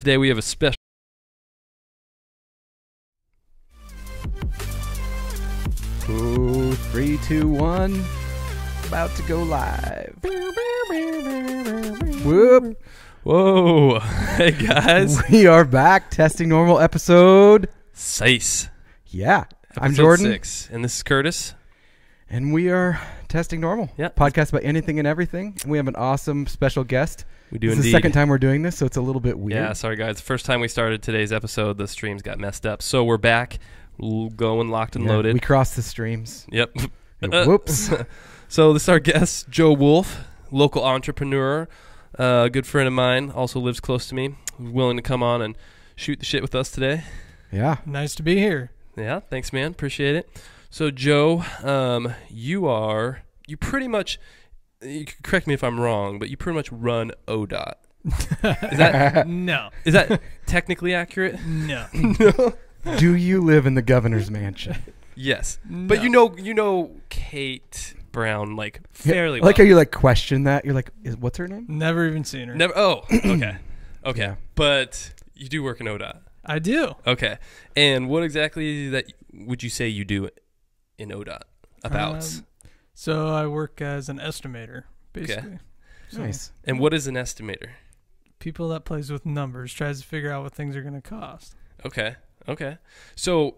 Today we have a special. Ooh, 3, 2, 1. About to go live. Whoop. Whoa. Hey, guys. We are back. Testing Normal episode 6. Yeah. I'm Episode Jordan. 6. And this is Curtis. And we are Testing Normal. Yeah. Podcast about anything and everything. And we have an awesome special guest. We do This indeed. is the second time we're doing this, so it's a little bit weird. Yeah, sorry, guys. The first time we started today's episode, the streams got messed up. So we're back, going locked and loaded. We crossed the streams. Yep. Whoops. So this is our guest, Joe Wolf, local entrepreneur, a good friend of mine, also lives close to me, willing to come on and shoot the shit with us today. Yeah. Nice to be here. Yeah, thanks, man. Appreciate it. So, Joe, you pretty much, you can correct me if I'm wrong, but you pretty much run ODOT. No. Is that technically accurate? No. No. Do you live in the governor's mansion? Yes. No. But you know Kate Brown like fairly well. Like how you like question that? You're like, what's her name? Never even seen her. Never. Oh, okay. Okay. Yeah. But you do work in ODOT. I do. Okay. And what exactly that would you say you do in ODOT? About. So I work as an estimator, basically. Okay. So Nice. And what is an estimator? people that plays with numbers, tries to figure out what things are going to cost. Okay. Okay. So,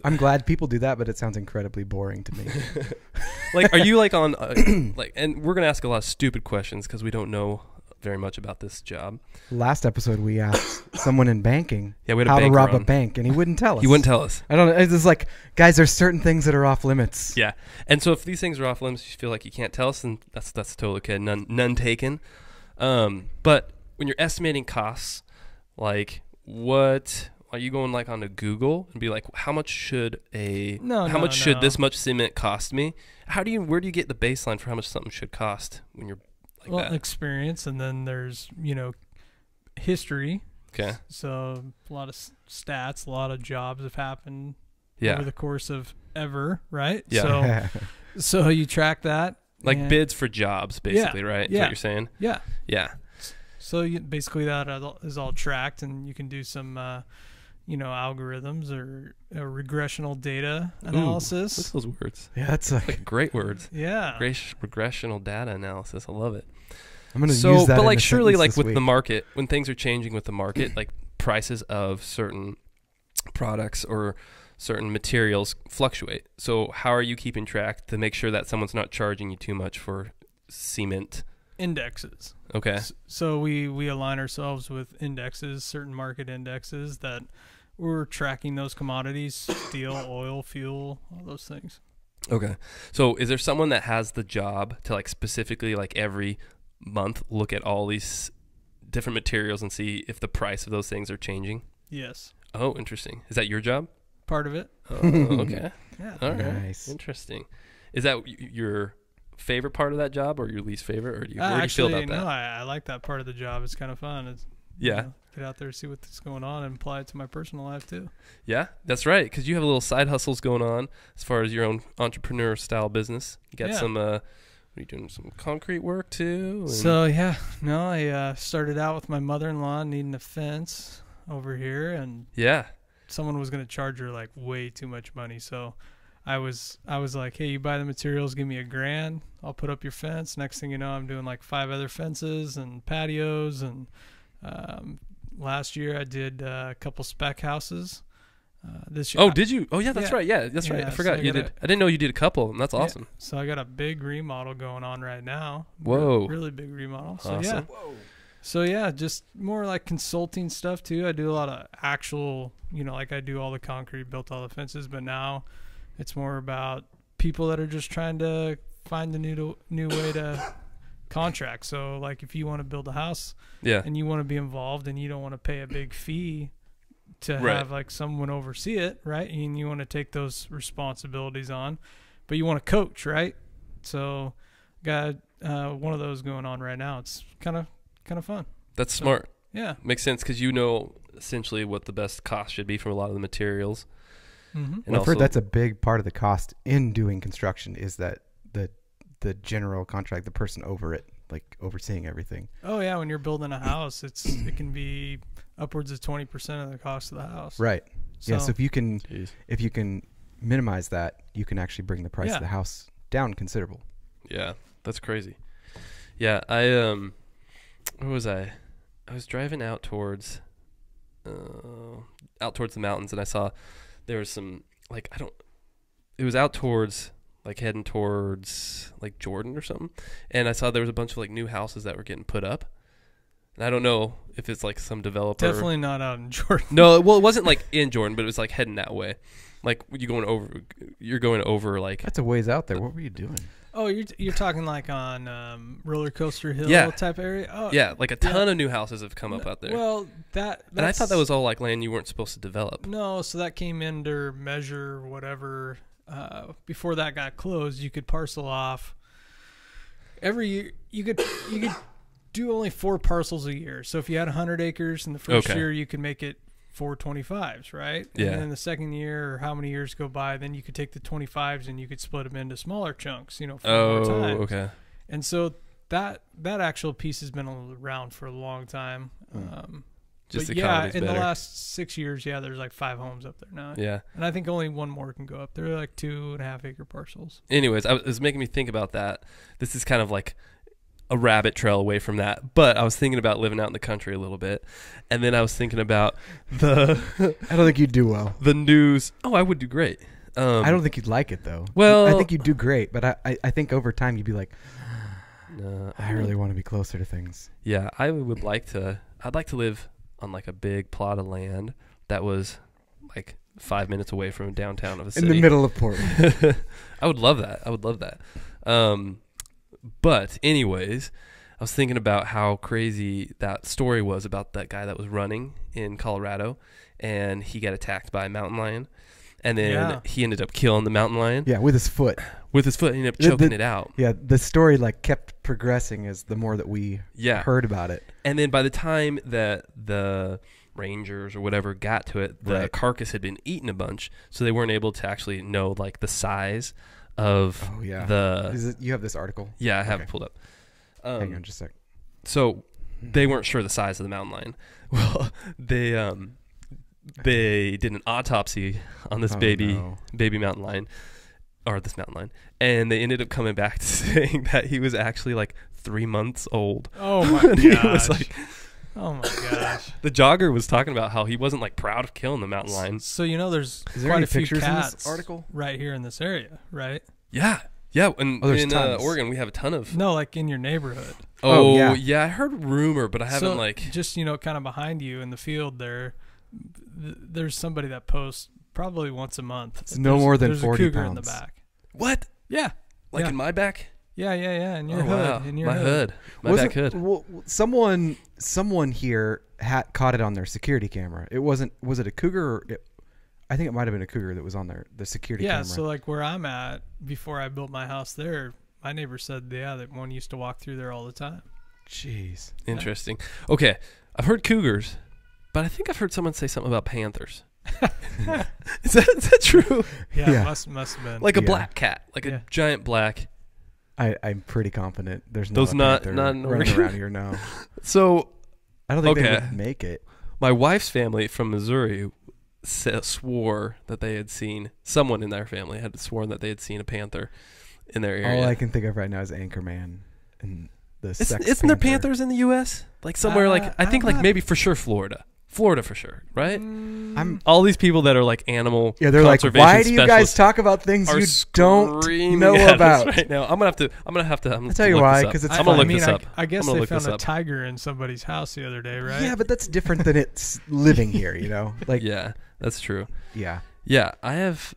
I'm glad people do that, but it sounds incredibly boring to me. like, are you like on, like, and we're going to ask a lot of stupid questions because we don't know very much about this job. Last episode, we asked someone in banking Yeah, we had a how to banker rob a on. bank, and he wouldn't tell us. He wouldn't tell us. I don't know. It's just like, guys, there's certain things that are off limits. Yeah. And so if these things are off limits, you feel like you can't tell us, then that's totally okay. None taken. But when you're estimating costs, like what are you going like onto Google and be like, how much should should this much cement cost me? Where do you get the baseline for how much something should cost when you're like that? Experience, and then there's, history. Okay. So a lot of stats, a lot of jobs have happened Yeah. over the course of ever, right? Yeah. So you track that. Like and- bids for jobs, basically, right? Is Yeah. what you're saying? Yeah. Yeah. So basically that is all tracked, and you can do some, algorithms or regressional data analysis. What's those words? Yeah, that's like, Like great words. Yeah. Regressional data analysis. I love it. I'm going to use that. But in like a surely sentence like this with week. the market, when things are changing with the market, like prices of certain products or certain materials fluctuate. So how are you keeping track to make sure that someone's not charging you too much for cement? Indexes. Okay. So we align ourselves with indexes, certain market indexes that we're tracking those commodities, steel, oil, fuel, all those things. Okay. So is there someone that has the job to like specifically like every month look at all these different materials and see if the price of those things are changing? Yes. Oh, interesting. Is that your job? Part of it. Oh, okay. Yeah. All right. Nice. Interesting. Is that your favorite part of that job or your least favorite? Or where do you feel about that? No, I like that part of the job. It's kind of fun. It's, Yeah. Get out there, see what's going on, and apply it to my personal life too. Yeah, that's right. Because you have a little side hustles going on as far as your own entrepreneur style business. You got some, are you doing some concrete work too? And So, I started out with my mother-in-law needing a fence over here, and yeah. someone was going to charge her like way too much money. So I was like, hey, you buy the materials, give me $1,000. I'll put up your fence. Next thing you know, I'm doing like 5 other fences and patios. And last year I did a couple spec houses. This year. Oh, did you? Oh, yeah, that's Yeah. right. Yeah, that's right. I Yeah, forgot so you did. I didn't know you did a couple, and that's awesome. Yeah, so I got a big remodel going on right now. Whoa. Really big remodel. So Awesome. So yeah, just more like consulting stuff too. I do a lot of actual, like I do all the concrete, built all the fences, but now it's more about people that are just trying to find a new way to contract. So like if you want to build a house Yeah. and you want to be involved and you don't want to pay a big fee to Right. have like someone oversee it, right? And you want to take those responsibilities on, but you want to coach, right? So got one of those going on right now. It's kind of fun. That's smart. Yeah. Makes sense because you know essentially what the best cost should be from a lot of the materials. Mm-hmm. And I've heard that's a big part of the cost in doing construction is that the general contract, the person over it, like overseeing everything. Oh yeah, when you're building a house, it can be upwards of 20% of the cost of the house. Right. So, So if you can Jeez. minimize that, you can actually bring the price Yeah. of the house down considerable. Yeah, that's crazy. Yeah, where was I? I was driving out towards the mountains, and I saw there was some it was out towards like heading towards like Jordan or something, and I saw there was a bunch of like new houses that were getting put up. And I don't know if it's like some developer. definitely not out in Jordan. No, well, it wasn't like in Jordan, but it was like heading that way. Like you're going over like. That's a ways out there. What were you doing? Oh, you're talking like on Roller Coaster Hill Yeah. type area? Oh, Yeah, like a ton of new houses have come up out there. Well, and I thought that was all like land you weren't supposed to develop. No, so that came under measure whatever. Before that got closed, you could parcel off every year. You could do only 4 parcels a year. So if you had 100 acres in the first Okay. year, you could make it 4 25s, right? Yeah. And then the second year, or how many years go by, then you could take the 25s and you could split them into smaller chunks. 4 more times. Okay. And so that actual piece has been around for a long time. Just but the yeah, economy's in better. the last 6 years, there's like 5 homes up there now. Yeah. And I think only one more can go up. They're like 2.5 acre parcels. Anyways, it was making me think about that. This is kind of like a rabbit trail away from that, but I was thinking about living out in the country a little bit, and then I was thinking about I don't think you'd do well. the news. Oh, I would do great. I don't think you'd like it though. Well- I think you'd do great, but I think over time you'd be like, No, I really want to be closer to things. Yeah, I'd like to live on like a big plot of land that was like 5 minutes away from downtown of a city. In the middle of Portland. I would love that. But anyways, I was thinking about how crazy that story was about that guy that was running in Colorado, and he got attacked by a mountain lion, and then he ended up killing the mountain lion. Yeah, with his foot. With his foot. He ended up choking it out. Yeah, the story like kept progressing as the more that we heard about it. And then by the time that the rangers or whatever got to it, the carcass had been eaten a bunch, so they weren't able to actually know like the size of you have this article? Yeah, I have it pulled up. Hang on just a sec. So they weren't sure the size of the mountain lion. Well, they did an autopsy on this baby mountain lion, or this mountain lion, and they ended up coming back to saying that he was actually like 3 months old. Oh my He gosh. was like, oh my gosh. the jogger was talking about how he wasn't like proud of killing the mountain lion. So there's Is there quite any a few pictures in this cats article? right here in this area, right? Yeah. And there's in tons. Oregon we have a ton of. No, like in your neighborhood. Oh, yeah. yeah, I heard rumor, but I haven't So like. just kind of behind you in the field there. There's somebody that posts probably once a month. It's no more than there's 40 a cougar in the pounds. back. What? Yeah. Like Yeah. in my back? Yeah. In your Oh, hood. wow. In your My hood. My Wasn't- back hood. Well, someone here caught it on their security camera. Was it a cougar? I think it might have been a cougar that was on the security camera. Yeah. So like where I'm at, before I built my house there, my neighbor said, that one used to walk through there all the time. Jeez. Interesting. Okay, I've heard cougars, but I think I've heard someone say something about panthers. Is that true? Yeah. Yeah. Must have been. Like a Yeah. black cat, like Yeah. a giant black. I'm pretty confident there's Those not not in running Oregon? around here now. So I don't think they Okay. would make it. my wife's family from Missouri swore that they had seen, someone in their family had sworn that they had seen a panther in their area. All I can think of right now is Anchorman and the sex Isn't there panther. panthers in the U.S.? Like somewhere, like I think, I'm like not- maybe for sure Florida for sure, right? I'm All these people that are like animal they're like, conservation why do you guys specialists talk about things are you don't screaming know at us about? right now. I'm gonna have to. I'll tell you why, because it's I'm gonna fun. look I mean, this up. I guess I'm gonna they look found this a up. tiger in somebody's house the other day, right? Yeah, but that's different than it's living here, Like, Yeah, that's true. yeah. Yeah, I have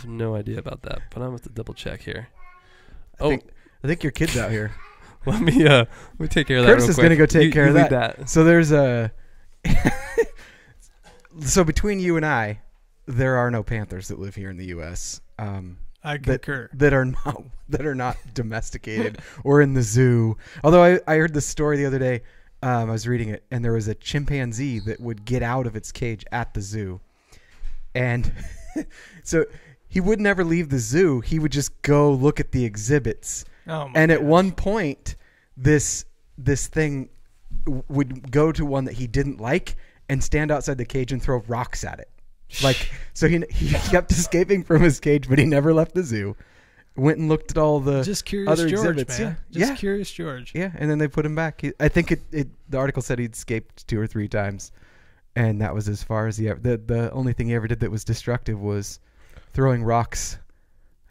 no idea about that, but I'm gonna have to double check here. I think your kid's out here. Let me take care of that. Curtis real is quick. gonna go take You- care you of lead that. So there's a. So between you and I, there are no panthers that live here in the U.S. I concur. That are not domesticated or in the zoo. Although I heard this story the other day. I was reading it, and there was a chimpanzee that would get out of its cage at the zoo, and so he would never leave the zoo. He would just go look at the exhibits. Oh my And at gosh. one point, this thing would go to one that he didn't like, and stand outside the cage and throw rocks at it. Like, so he kept escaping from his cage, but he never left the zoo. Went and looked at all the just curious other George, exhibits. man. Just curious George. Yeah, and then they put him back. I think the article said he'd escaped 2 or 3 times, and that was as far as he ever. The only thing he ever did that was destructive was throwing rocks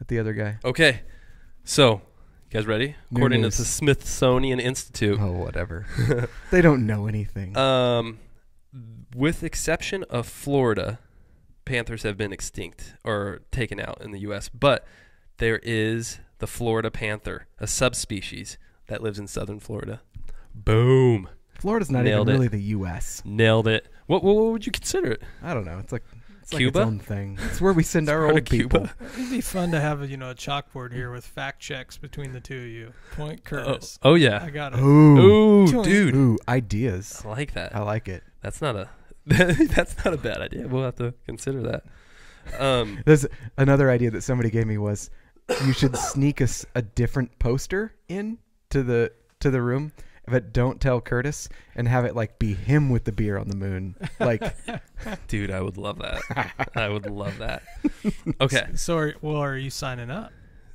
at the other guy. Okay, so you guys ready? New According news. to the Smithsonian Institute, Oh, whatever. They don't know anything. with exception of Florida, panthers have been extinct or taken out in the U.S., but there is the Florida panther, a subspecies that lives in southern Florida. Boom. Florida's not Nailed even it. really the U.S. Nailed it. What would you consider it? I don't know. It's like Cuba? its own thing. It's where we send our part of old people. Cuba. It'd be fun to have a chalkboard here with fact checks between the two of you. Point Curtis. Oh yeah. I got it. Ooh, Ooh, dude. Ooh, ideas. I like that. I like it. That's not a bad idea. We'll have to consider that. There's another idea that somebody gave me was you should sneak a different poster in to the room, but don't tell Curtis, and have it like be him with the beer on the moon. Like, Dude, I would love that. I would love that. Okay. So, are you signing up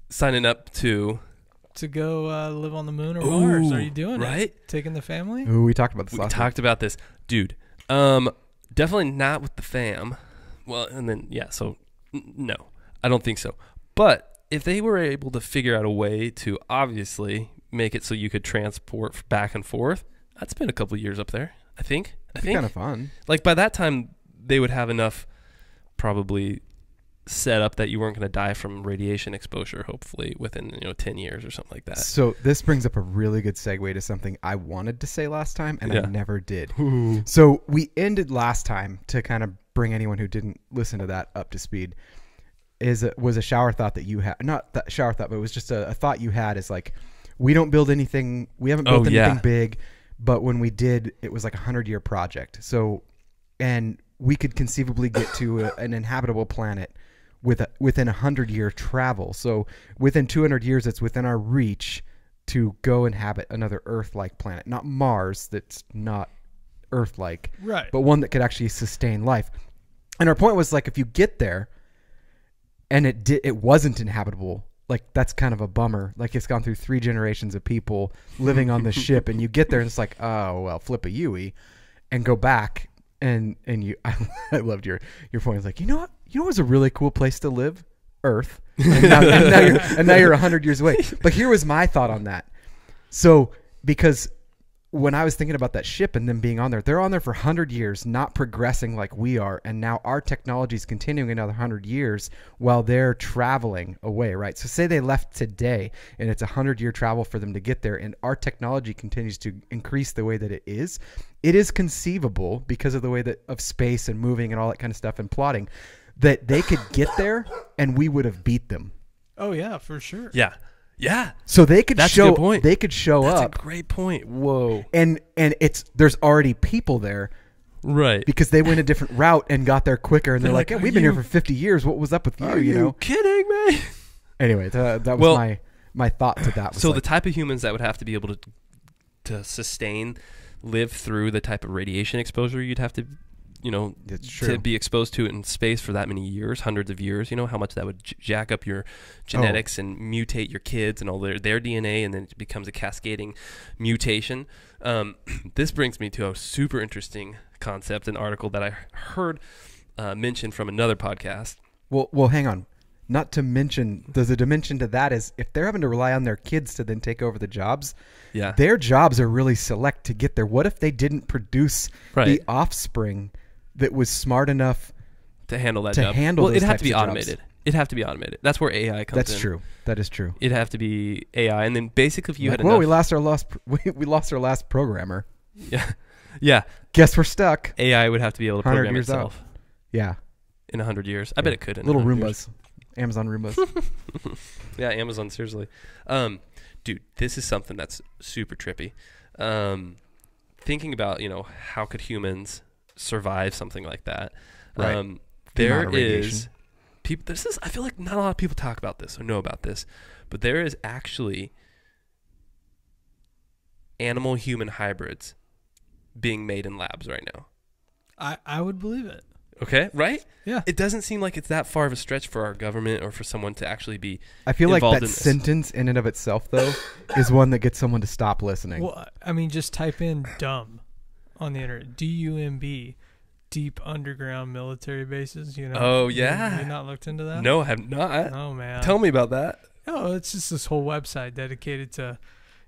Signing up to go live on the moon or Mars? Are you doing it? right? Taking the family? ooh, we talked about this We last talked about this. Dude, definitely not with the fam. Well, and then, yeah, so no, I don't think so. But if they were able to figure out a way to obviously make it so you could transport back and forth, I'd spend a couple years up there, I think. kind of fun. Like, by that time, they would have enough probably set up that you weren't going to die from radiation exposure, hopefully, within 10 years or something like that. So this brings up a really good segue to something I wanted to say last time, and I Yeah. never did. Ooh. So we ended last time, to kind of bring anyone who didn't listen to that up to speed, was a shower thought that you had. Not that shower thought, but it was just a thought you had, is like, we don't build anything, we haven't built anything big, but when we did, it was like 100-year project. So, and we could conceivably get to an inhabitable planet within 100-year travel. So within 200 years, it's within our reach to go inhabit another Earth-like planet, not Mars. That's not Earth-like, Right. but one that could actually sustain life. And our point was, like, if you get there and it wasn't inhabitable, like, that's kind of a bummer. Like, it's gone through 3 generations of people living on the ship, and you get there and it's like, oh well, flip a Yui, and go back. And you, I loved your point. It's like, you know what was a really cool place to live? Earth. And now you're 100 years away. But here was my thought on that. So, because when I was thinking about that ship and them being on there, they're on there for 100 years, not progressing like we are. And now our technology is continuing another 100 years while they're traveling away, right? So say they left today and it's 100-year travel for them to get there, and our technology continues to increase the way that it is. It is conceivable, because of the way that of space and moving and all that kind of stuff and plotting, that they could get there and we would have beat them. Oh yeah, for sure. Yeah. Yeah. So they could That's a show good point. They could show That's up. a great point. Whoa. And there's already people there Right. because they went a different route and got there quicker, and they're like, like, "Hey, we've been here for 50 years. What was up with you?" Are you know. kidding me? Anyway, that was Well, my thought to that. Was So like, the type of humans that would have to be able to sustain, live through the type of radiation exposure you'd have to, It's to true. be exposed to it in space for that many years, hundreds of years, how much that would jack up your genetics and mutate your kids and all their DNA, and then it becomes a cascading mutation. This brings me to a super interesting concept, an article that I heard mentioned from another podcast. Well, hang on. Not to mention, there's a dimension to that is if they're having to rely on their kids to then take over the jobs, Yeah. their jobs are really select to get there. What if they didn't produce Right. the offspring that was smart enough To handle that to job. handle Well, those it'd have types to be of jobs? automated. It'd have to be automated. That's where AI comes in. That's true. That is true. It'd have to be AI, and then basically if you Like, had well, enough, we lost our last programmer. yeah, Guess we're stuck. AI would have to be able to 100 program years out. itself Yeah. in 100 years. I bet it could. In Little 100 years. Roombas. Amazon Roombas. Yeah, Amazon, seriously. Dude, this is something that's super trippy. Thinking about, how could humans survive something like that? Right. There amount of is radiation. people. I feel like not a lot of people talk about this or know about this, but there is actually animal-human hybrids being made in labs right now. I would believe it. Okay, right? Yeah. It doesn't seem like it's that far of a stretch for our government or for someone to actually be I feel like involved that in this. sentence in and of itself, though, is one that gets someone to stop listening. Well, I mean, just type in "dumb" on the internet. DUMB, deep underground military bases. You know. Oh, yeah. You not looked into that? No, I have not. Oh man. Tell me about that. Oh, it's just this whole website dedicated to,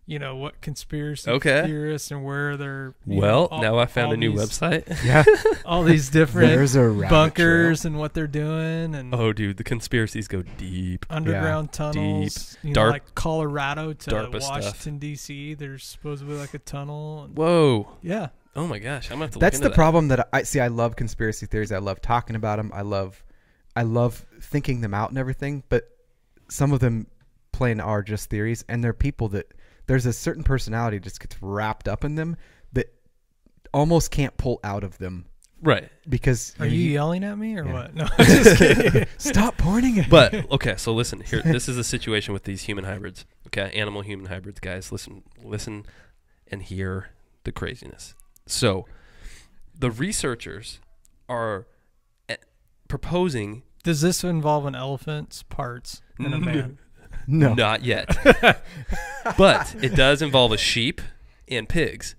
what conspiracy Okay. theorists and where they're. Well, now I found a new these- website. Yeah. All these different There's a rabbit bunkers and what they're doing and Oh, dude, the conspirails go deep. underground tunnels. Dark- Like Colorado to DARPA Washington D.C. There's supposedly like a tunnel. And, Whoa. yeah. Oh my gosh, I'm gonna have to That's look the into that. problem that I see. I love conspiracy theories. I love talking about them. I love thinking them out and everything. But some of them plain are just theories, and they're people that there's a certain personality just gets wrapped up in them that almost can't pull out of them Right. because Are you yelling at me or Yeah. what? No, I'm just kidding. stop pointing it. But okay, so listen here. This is the situation with these human hybrids. Okay, animal human hybrids, guys. Listen, and hear the craziness. So, the researchers are proposing. Does this involve an elephant's parts and a man? No, Not yet. But it does involve a sheep and pigs.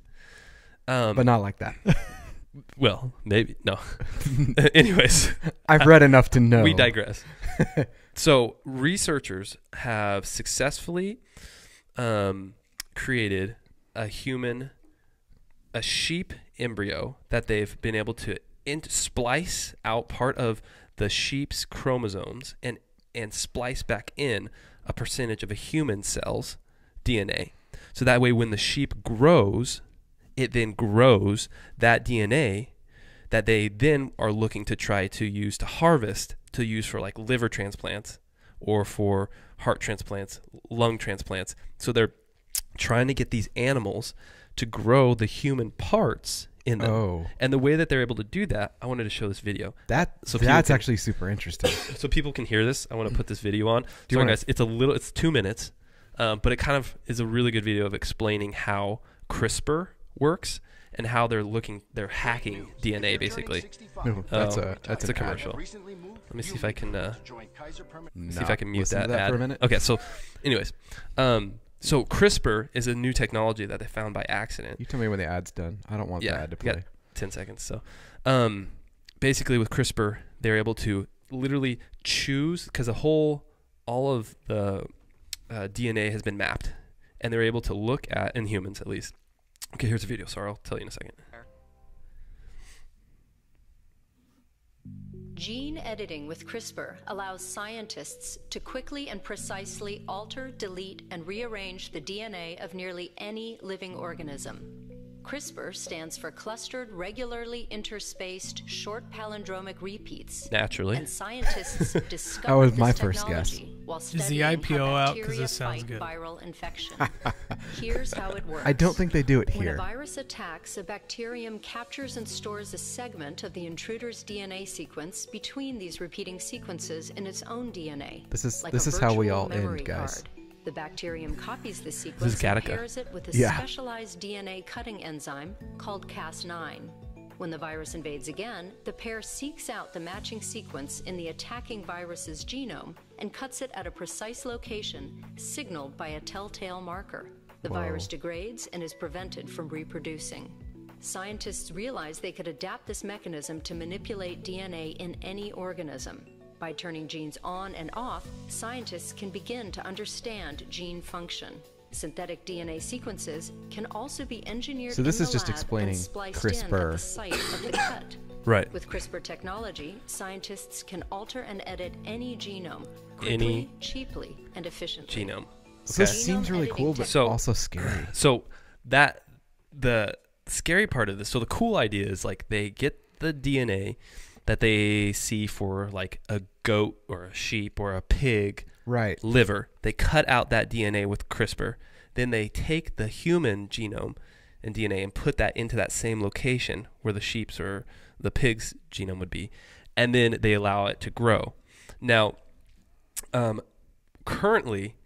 but not like that. Well, maybe. No. Anyways, I've read enough to know. we digress. So researchers have successfully created a sheep embryo that they've been able to splice out part of the sheep's chromosomes and splice back in a percentage of a human cell's DNA. So that way when the sheep grows, it then grows that DNA that they then are looking to try to use to harvest, to use for like liver transplants or for heart transplants, lung transplants. So they're trying to get these animals to grow the human parts in them. Oh, And the way that they're able to do that, I wanted to show this video. So people that's can- actually super interesting. So people can hear this. I want to put this video on. you Sorry wanna- guys, it's 2 minutes, but it kind of is a really good video of explaining how CRISPR works and how they're hacking DNA basically. No, that's It's an a commercial. Let me see if I can see if I can mute listen to that ad. for a minute. Okay, so anyways, so CRISPR is a new technology that they found by accident. You tell me when the ad's done. I don't want the ad to we got play. 10 seconds. So basically with CRISPR, they're able to literally choose, because all of the DNA has been mapped, and they're able to look at, in humans at least. Okay, here's a video. Sorry, I'll tell you in a second. Gene editing with CRISPR allows scientists to quickly and precisely alter, delete, and rearrange the DNA of nearly any living organism. CRISPR stands for Clustered Regularly Interspaced Short Palindromic Repeats. Naturally. And scientists discovered That was this my first guess. technology while the studying IPO how out? 'Cause bacteria this sounds fight good. viral infection. Here's how it works. I don't think they do it When a here. virus attacks, a bacterium captures and stores a segment of the intruder's DNA sequence between these repeating sequences in its own DNA. This is like this a is how we virtual all memory end, guys. card. The bacterium copies the sequence and Gattaca. pairs it with a Yeah. specialized DNA cutting enzyme called Cas9. When the virus invades again, the pair seeks out the matching sequence in the attacking virus's genome and cuts it at a precise location, signaled by a telltale marker. The virus degrades and is prevented from reproducing. Scientists realized they could adapt this mechanism to manipulate DNA in any organism. By turning genes on and off, scientists can begin to understand gene function. Synthetic DNA sequences can also be engineered So this in is the just lab explaining and spliced CRISPR. in at the site of the cut. Right. With CRISPR technology, scientists can alter and edit any genome quickly, Any cheaply, and efficiently. Genome. So this Okay. seems really cool, but So- also scary. So the scary part of this, so the cool idea is like they get the DNA that they see for like a goat or a sheep or a pig Right. liver. They cut out that DNA with CRISPR. Then they take the human genome and DNA and put that into that same location where the sheep's or the pig's genome would be. And then they allow it to grow. Now, currently,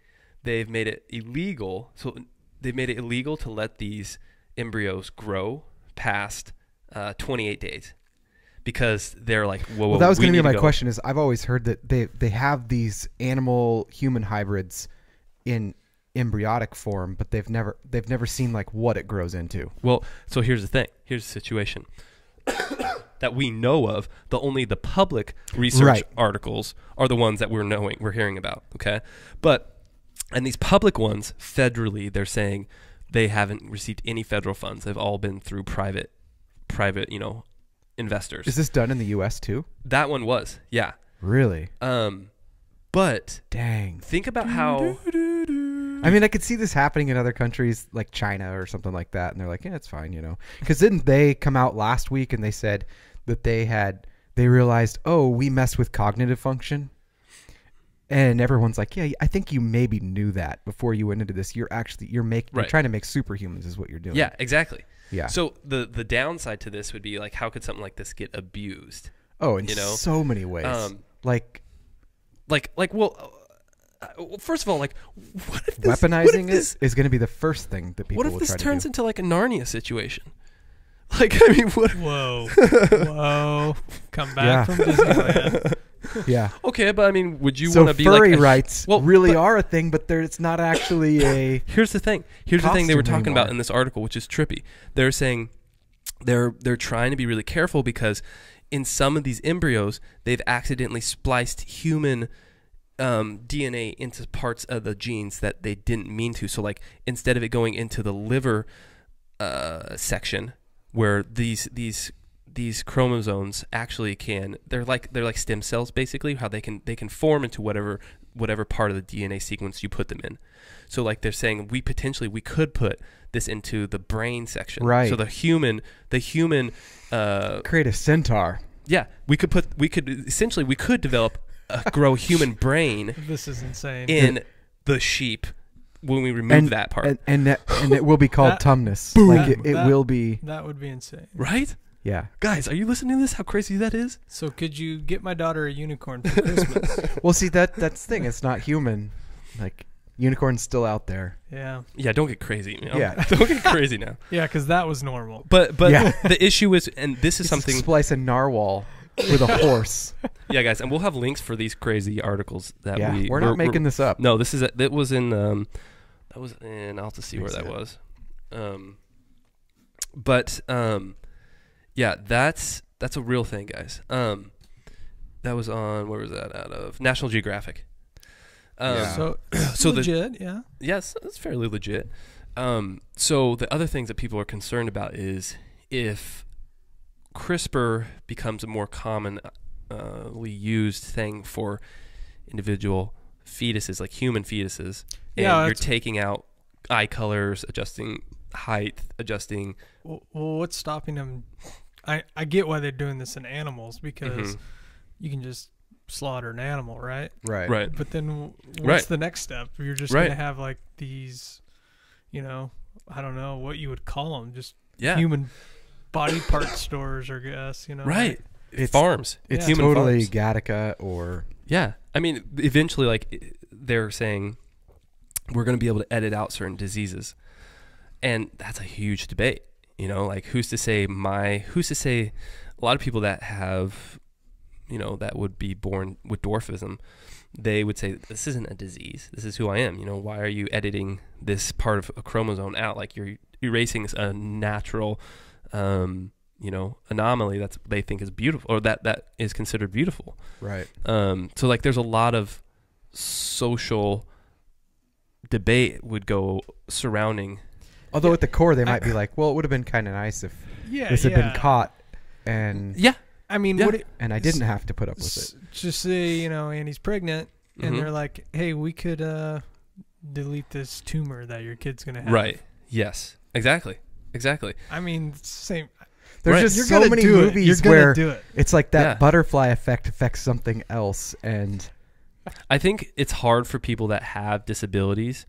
they've made it illegal. So they've made it illegal to let these embryos grow past 28 days. because they're like, whoa, Well, that was we going to need be my go. question. Is I've always heard that they have these animal human hybrids in embryonic form, but they've never seen like what it grows into. Well, so here's the thing. Here's the situation that we know of. Only the public research Right. articles are the ones that we're hearing about. Okay, and these public ones, federally, they're saying they haven't received any federal funds. They've all been through private, investors. Is this done in the U.S. too? That one was, yeah. Really? But Dang. think about how. I mean, I could see this happening in other countries like China or something like that, and they're like, yeah, it's fine, Because didn't they come out last week and they said that they realized, oh, we messed with cognitive function? And everyone's like, yeah, I think you maybe knew that before you went into this. You're trying to make superhumans is what you're doing. Yeah, exactly. Yeah. So the downside to this would be like, how could something like this get abused? Oh, in so many ways. Well, first of all, like, what if Weaponizing it is going to be the first thing that people What will if try this to turns do. into like a Narnia situation? Like, I mean, what? Whoa. Come back from Disneyland. Yeah. Okay, but I mean, would you So want to be like furry rights but are a thing, but it's not actually a. Here's the thing. Here's the thing they were costume talking about anymore. in this article, which is trippy. They're saying they're trying to be really careful because in some of these embryos, they've accidentally spliced human DNA into parts of the genes that they didn't mean to. So, like, instead of it going into the liver section, where these chromosomes actually they're like stem cells, basically, how they can form into whatever part of the DNA sequence you put them in. So, like, they're saying we could put this into the brain section, Right? So the human Create a centaur. yeah, we could develop grow human brain This is insane. in the sheep when we remove that part, and it will be called tumnus. It will be. That would be insane. right? Yeah. Guys, are you listening to this? How crazy that is? So could you get my daughter a unicorn for Christmas? Well, see that's the thing. It's not human. Like unicorn's still out there. Yeah. Yeah, don't get crazy. Yeah. Don't get crazy now. Yeah, because that was normal. But Yeah. the issue is, and this is something. Splice a narwhal with a horse. Yeah, guys, and we'll have links for these crazy articles that Yeah, we're not making this up. No, that was in. I'll have to see where that was. Yeah, that's a real thing, guys. That was on, where was that out of? National Geographic. Yeah. So legit, yeah. Yes, it's fairly legit. So the other things that people are concerned about is if CRISPR becomes a more commonly used thing for individual fetuses, like human fetuses, and you're taking out eye colors, adjusting height, adjusting. Well, what's stopping them? I get why they're doing this in animals, because you can just slaughter an animal, right? Right. But then what's the next step? You're just going to have like these, I don't know what you would call them, just human body part stores, I guess, Right. It's farms. It's human totally farms. Gattaca or. Yeah. I mean, eventually, like, they're saying we're going to be able to edit out certain diseases. And that's a huge debate. Like, who's to say a lot of people that have, that would be born with dwarfism, they would say, this isn't a disease. This is who I am. Why are you editing this part of a chromosome out? Like, you're erasing a natural, anomaly that they think is beautiful, or that is considered beautiful. Right. So, like, there's a lot of social debate would go surrounding. Although at the core they might be like, well, it would have been kind of nice if this had been caught and I mean, and I didn't have to put up with it. Just say, Annie's pregnant, and they're like, hey, we could delete this tumor that your kid's going to have. Right. Yes. Exactly. I mean, it's the same. There's just so many movies where it's like that butterfly effect affects something else. And I think it's hard for people that have disabilities.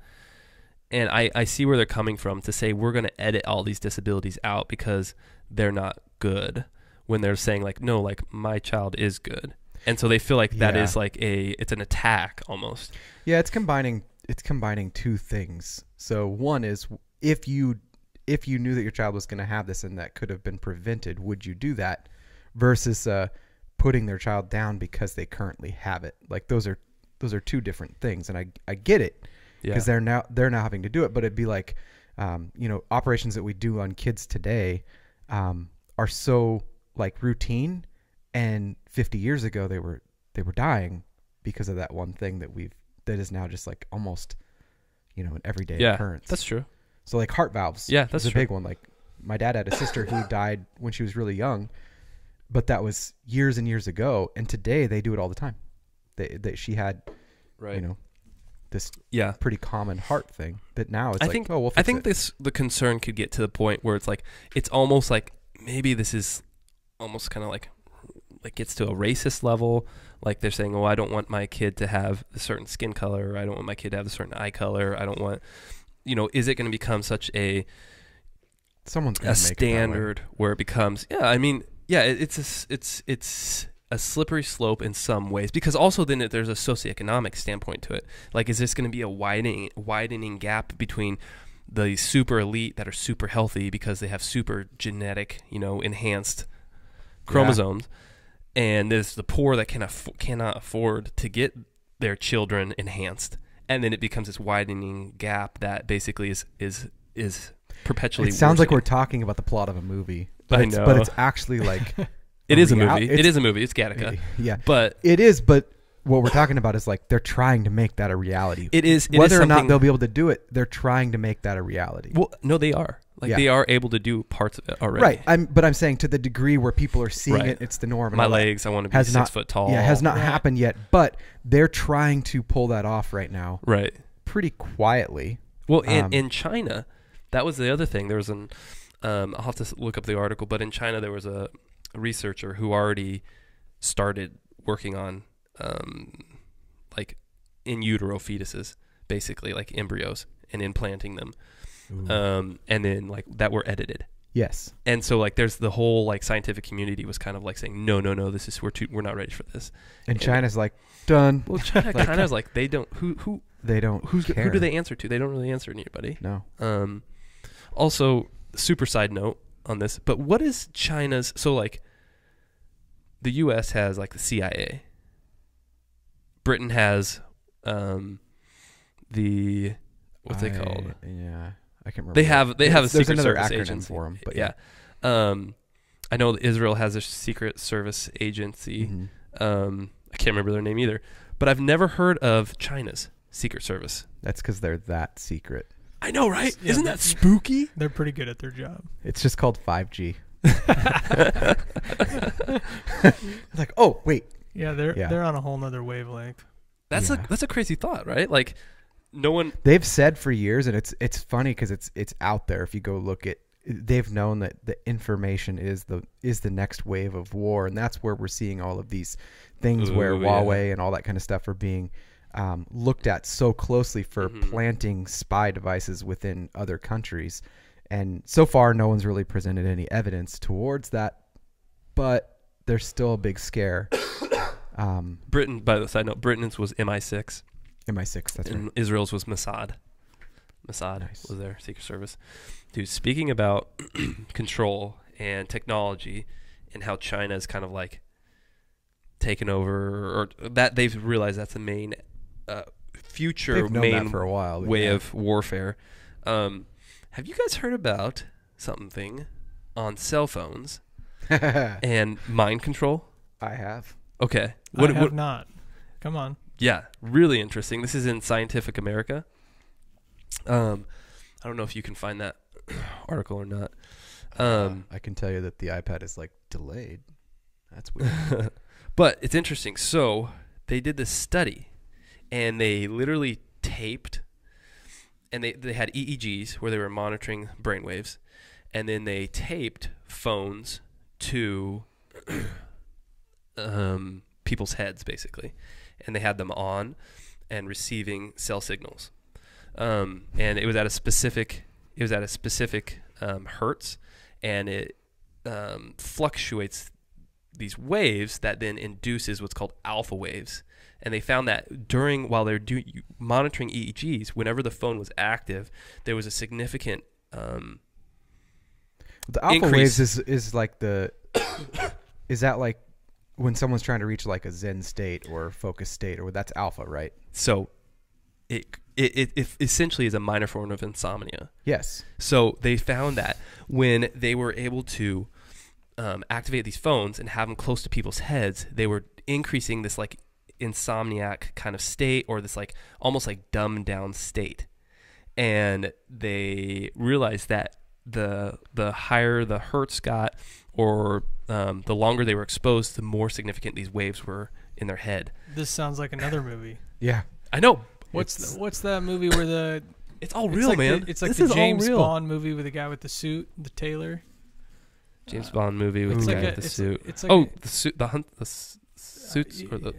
And I see where they're coming from to say we're going to edit all these disabilities out because they're not good, when they're saying, like, no, like, my child is good. And so they feel like that is like it's an attack almost. Yeah, it's combining two things. So one is if you knew that your child was going to have this and that could have been prevented, would you do that? versus putting their child down because they currently have it. Like those are two different things, and I get it because they're now having to do it. But it'd be like, operations that we do on kids today are so like routine, and 50 years ago they were dying because of that one thing that is now just like almost, an everyday occurrence. That's true. So like heart valves, that's a true. big one. Like my dad had a sister who died when she was really young, but that was years and years ago. And today they do it all the time. She had, this pretty common heart thing that now it's we'll fix it. The concern could get to the point where it's like, it's almost like maybe this is almost kind of like gets to a racist level. Like they're saying, I don't want my kid to have a certain skin color. Or I don't want my kid to have a certain eye color. I don't want, is it going to become such someone's going to make standard it where it becomes, it's a slippery slope in some ways, because also then there's a socioeconomic standpoint to it. Like, is this going to be a widening gap between the super elite that are super healthy because they have super genetic, enhanced chromosomes, and there's the poor that cannot afford to get their children enhanced, and then it becomes this widening gap that basically is perpetually. It sounds like worsening. we're talking about the plot of a movie, but it's actually like it is a movie. It is a movie. It's Gattaca. Yeah, but it is. But what we're talking about is like they're trying to make that a reality. It is whether or not they'll be able to do it. They're trying to make that a reality. Well, no, they are. They are able to do parts of it already. Right. But I'm saying to the degree where people are seeing it, it's the norm. My legs, I want to be 6 foot tall. Yeah, has not happened yet. But they're trying to pull that off right now. Right. Pretty quietly. Well, in China, that was the other thing. There was I'll have to look up the article, but in China there was a researcher who already started working on like in utero fetuses, basically like embryos, and implanting them. And then like that were edited. Yes. And so like there's the whole like scientific community was kind of like saying no, this is we're not ready for this. And China's like done. Well, China kind of like they don't who do they answer to? They don't really answer to anybody. No. Also, super side note on this, but what is China's? So like the U.S. has like the CIA. Britain has the what's they called? Yeah. I can't remember. They have a Secret another Service acronym agency for them, but yeah. I know that Israel has a Secret Service agency. Mm-hmm. I can't remember their name either, but I've never heard of China's Secret Service. That's because they're that secret. I know, right? Yeah, Isn't that spooky? They're pretty good at their job. It's just called 5G. Like, oh wait. Yeah, they're on a whole nother wavelength. That's a crazy thought, right? Like, no one. They've said for years, and it's funny because it's out there. If you go look at, they've known that the information is the next wave of war, and that's where we're seeing all of these things where Huawei and all that kind of stuff are being looked at so closely for planting spy devices within other countries. And so far, no one's really presented any evidence towards that, but there's still a big scare. Britain, by the side note, Britain's was MI6. MI6, that's and right. Israel's was Mossad. Mossad was their Secret Service. Dude, speaking about control and technology and how China's kind of like taken over, or that they've realized that's the main future main for a while, way of warfare. Have you guys heard about something on cell phones and mind control? I have. Okay. I have not. Come on. Yeah, really interesting. This is in Scientific America. I don't know if you can find that article or not. I can tell you that the iPad is like delayed. That's weird. But it's interesting. So they did this study, and they literally taped, and they had EEGs where they were monitoring brainwaves, and then they taped phones to people's heads, basically, and they had them on and receiving cell signals. And it was at a specific hertz, and it fluctuates these waves that then induces what's called alpha waves. And they found that while they're monitoring EEGs, whenever the phone was active, there was a significant the alpha increase. waves is like the Is that like when someone's trying to reach like a Zen state or focus state, or that's alpha, right? So it essentially is a minor form of insomnia. Yes. So they found that when they were able to activate these phones and have them close to people's heads, they were increasing this like insomniac kind of state, or this like almost like dumbed down state. And they realized that the higher the hertz got, or the longer they were exposed, the more significant these waves were in their head. This sounds like another movie. Yeah. I know. What's that movie where it's all real, man. It's like this the is James all real. Bond movie with the guy with the suit, the tailor. James Bond movie with the guy with the suit. It's like the suit, the suits, or the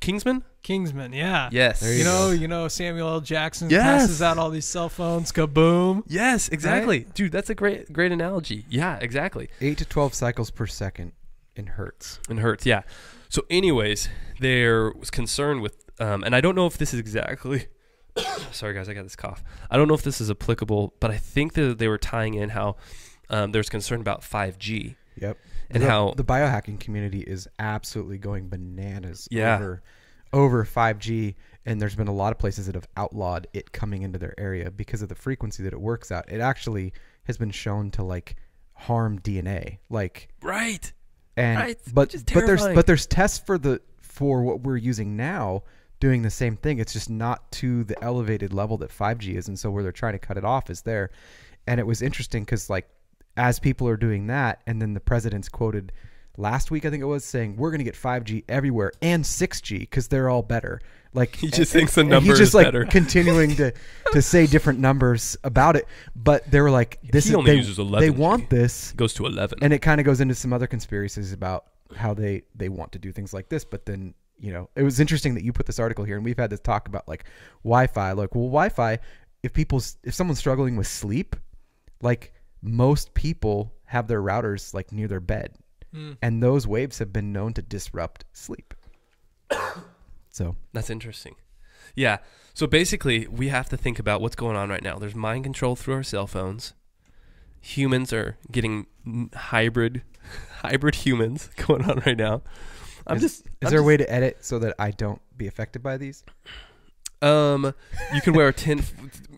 Kingsman. Kingsman, yeah. Yes. There You know Samuel L. Jackson Yes. passes out all these cell phones, kaboom. Yes, exactly, dude. That's a great analogy. Yeah, exactly. 8 to 12 cycles per second in hertz. In hertz, yeah. So, anyways, there was concern with, and I don't know if this is exactly. Sorry, guys, I got this cough. I don't know if this is applicable, but I think that they were tying in how there's concern about 5G. Yep. And how the biohacking community is absolutely going bananas Yeah. over 5G, and there's been a lot of places that have outlawed it coming into their area because of the frequency that it works at. It actually has been shown to like harm DNA, like Right. and Right. but Just but terrifying. there's tests for what we're using now doing the same thing. It's just not to the elevated level that 5G is, and so where they're trying to cut it off is there. And it was interesting because like as people are doing that, and then the president's quoted last week, I think it was, saying we're going to get 5G everywhere and 6G because they're all better. Like He just thinks the number he's just is like better. continuing to say different numbers about it. But they were like, this He is only uses 11G. they want this. It goes to 11. And it kind of goes into some other conspiracies about how they want to do things like this. But then, you know, it was interesting that you put this article here, and we've had this talk about like Wi-Fi. Like, well, Wi-Fi, if someone's struggling with sleep, like most people have their routers like near their bed, and those waves have been known to disrupt sleep. So That's interesting. Yeah. So basically, we have to think about what's going on right now. There's mind control through our cell phones. Humans are getting hybrid humans going on right now. is there a way to edit so that I don't be affected by these? You can wear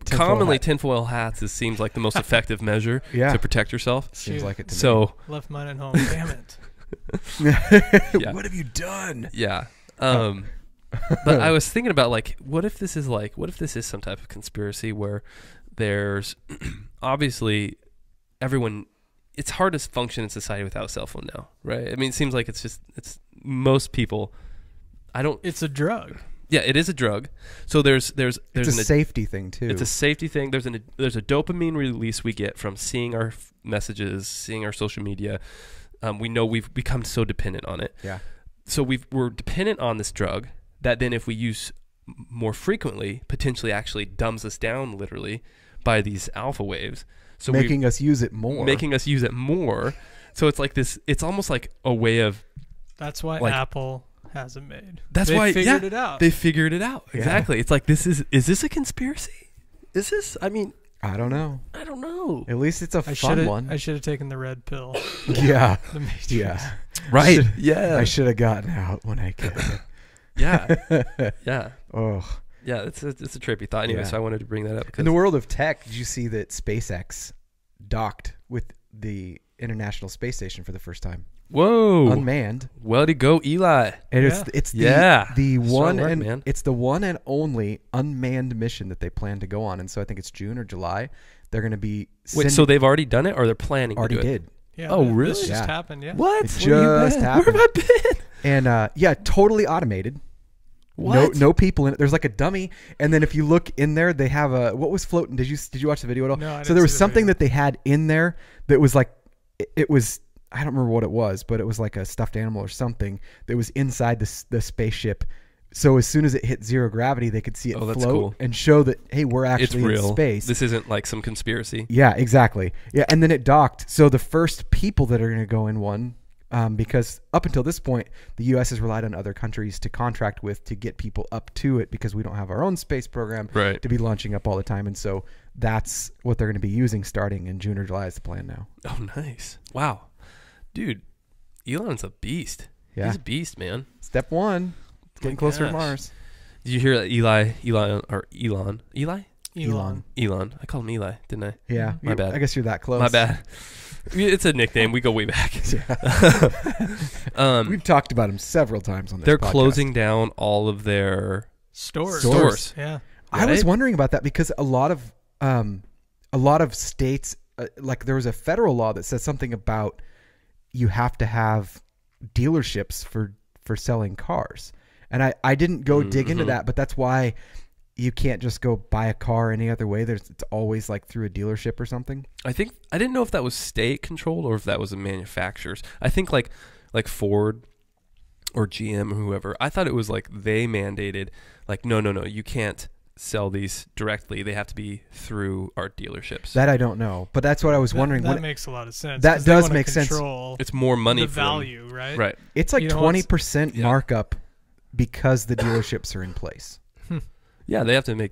commonly hat. tinfoil hats. It seems like the most effective measure Yeah. to protect yourself. Seems Shoot. like it to So Left mine at home. Damn it. me. Yeah. What have you done? yeah. But I was thinking about like, what if this is some type of conspiracy where there's obviously everyone. It's hard to function in society without a cell phone now, right? I mean, it seems like it's most people. It's a drug. Yeah, it is a drug. So there's It's a safety thing too. It's a safety thing. There's a dopamine release we get from seeing our messages, seeing our social media. We know we've become so dependent on it. Yeah. So we're dependent on this drug that then if we use more frequently, potentially actually dumbs us down literally by these alpha waves. So making us use it more. So it's like this. It's almost like a way of. That's why Like- Apple hasn't made. That's They why figured it out. They figured it out. Yeah. Exactly. It's like is this a conspiracy? Is this? I mean, I don't know. I don't know. At least it's a I fun should one. have taken the red pill. Yeah. The Matrix. Yeah. Right. Should- Yeah. I should have gotten out when I could. Yeah. Yeah. Oh. Yeah. It's a trippy thought. Anyway, Yeah. so I wanted to bring that up because In the world of tech, did you see that SpaceX docked with the International Space Station for the first time? whoa, Unmanned. well to go, Eli. And Yeah. it's Yeah. the Strong one work, and man. it's the one and only unmanned mission that they plan to go on. And so I think it's June or July. They're going to be Wait, so they've already done it, or they're planning Oh, already to do it? did. Yeah, Oh, this really? just Yeah. happened, yeah. What? It Where you just been? happened. Where have I been? And yeah, totally automated. What? No people in it. There's like a dummy, and then if you look in there, they have a what was floating. Did you watch the video at all? No, I So didn't there was see the something video. that they had in there that was like it was. I don't remember what it was, but it was like a stuffed animal or something that was inside the spaceship. So as soon as it hit zero gravity, they could see it Oh, that's float cool. and show that hey, we're It's actually real. in space. This isn't like some conspiracy. Yeah, exactly. Yeah, and then it docked. So the first people that are going to go in one, because up until this point, the U.S. has relied on other countries to contract with to get people up to it because we don't have our own space program Right. to be launching up all the time. And so that's what they're going to be using starting in June or July is the plan now. Oh, nice. Wow. Dude, Elon's a beast. Yeah. He's a beast, man. Step one, getting closer to gosh. Mars. Did you hear that Elon? Elon. I called him Eli, didn't I? Yeah. My bad. I guess you're that close. My bad. It's a nickname. We go way back. We've talked about him several times on this They're podcast. closing down all of their Stores. Yeah. I was right? wondering about that because a lot of states, like there was a federal law that says something about you have to have dealerships for selling cars. And I didn't go dig into that, but that's why you can't just go buy a car any other way. It's always like through a dealership or something. I didn't know if that was state controlled or if that was a manufacturer's. I think like Ford or GM or whoever. I thought it was like they mandated like no, you can't sell these directly. They have to be through art dealerships. That I don't know, but that's what I was wondering. That makes a lot of sense. That 'cause they does wanna make sense. control It's more money the for them. value, right? Right. It's like You know, it's- 20% Yeah. markup because the dealerships are in place. Yeah, they have to make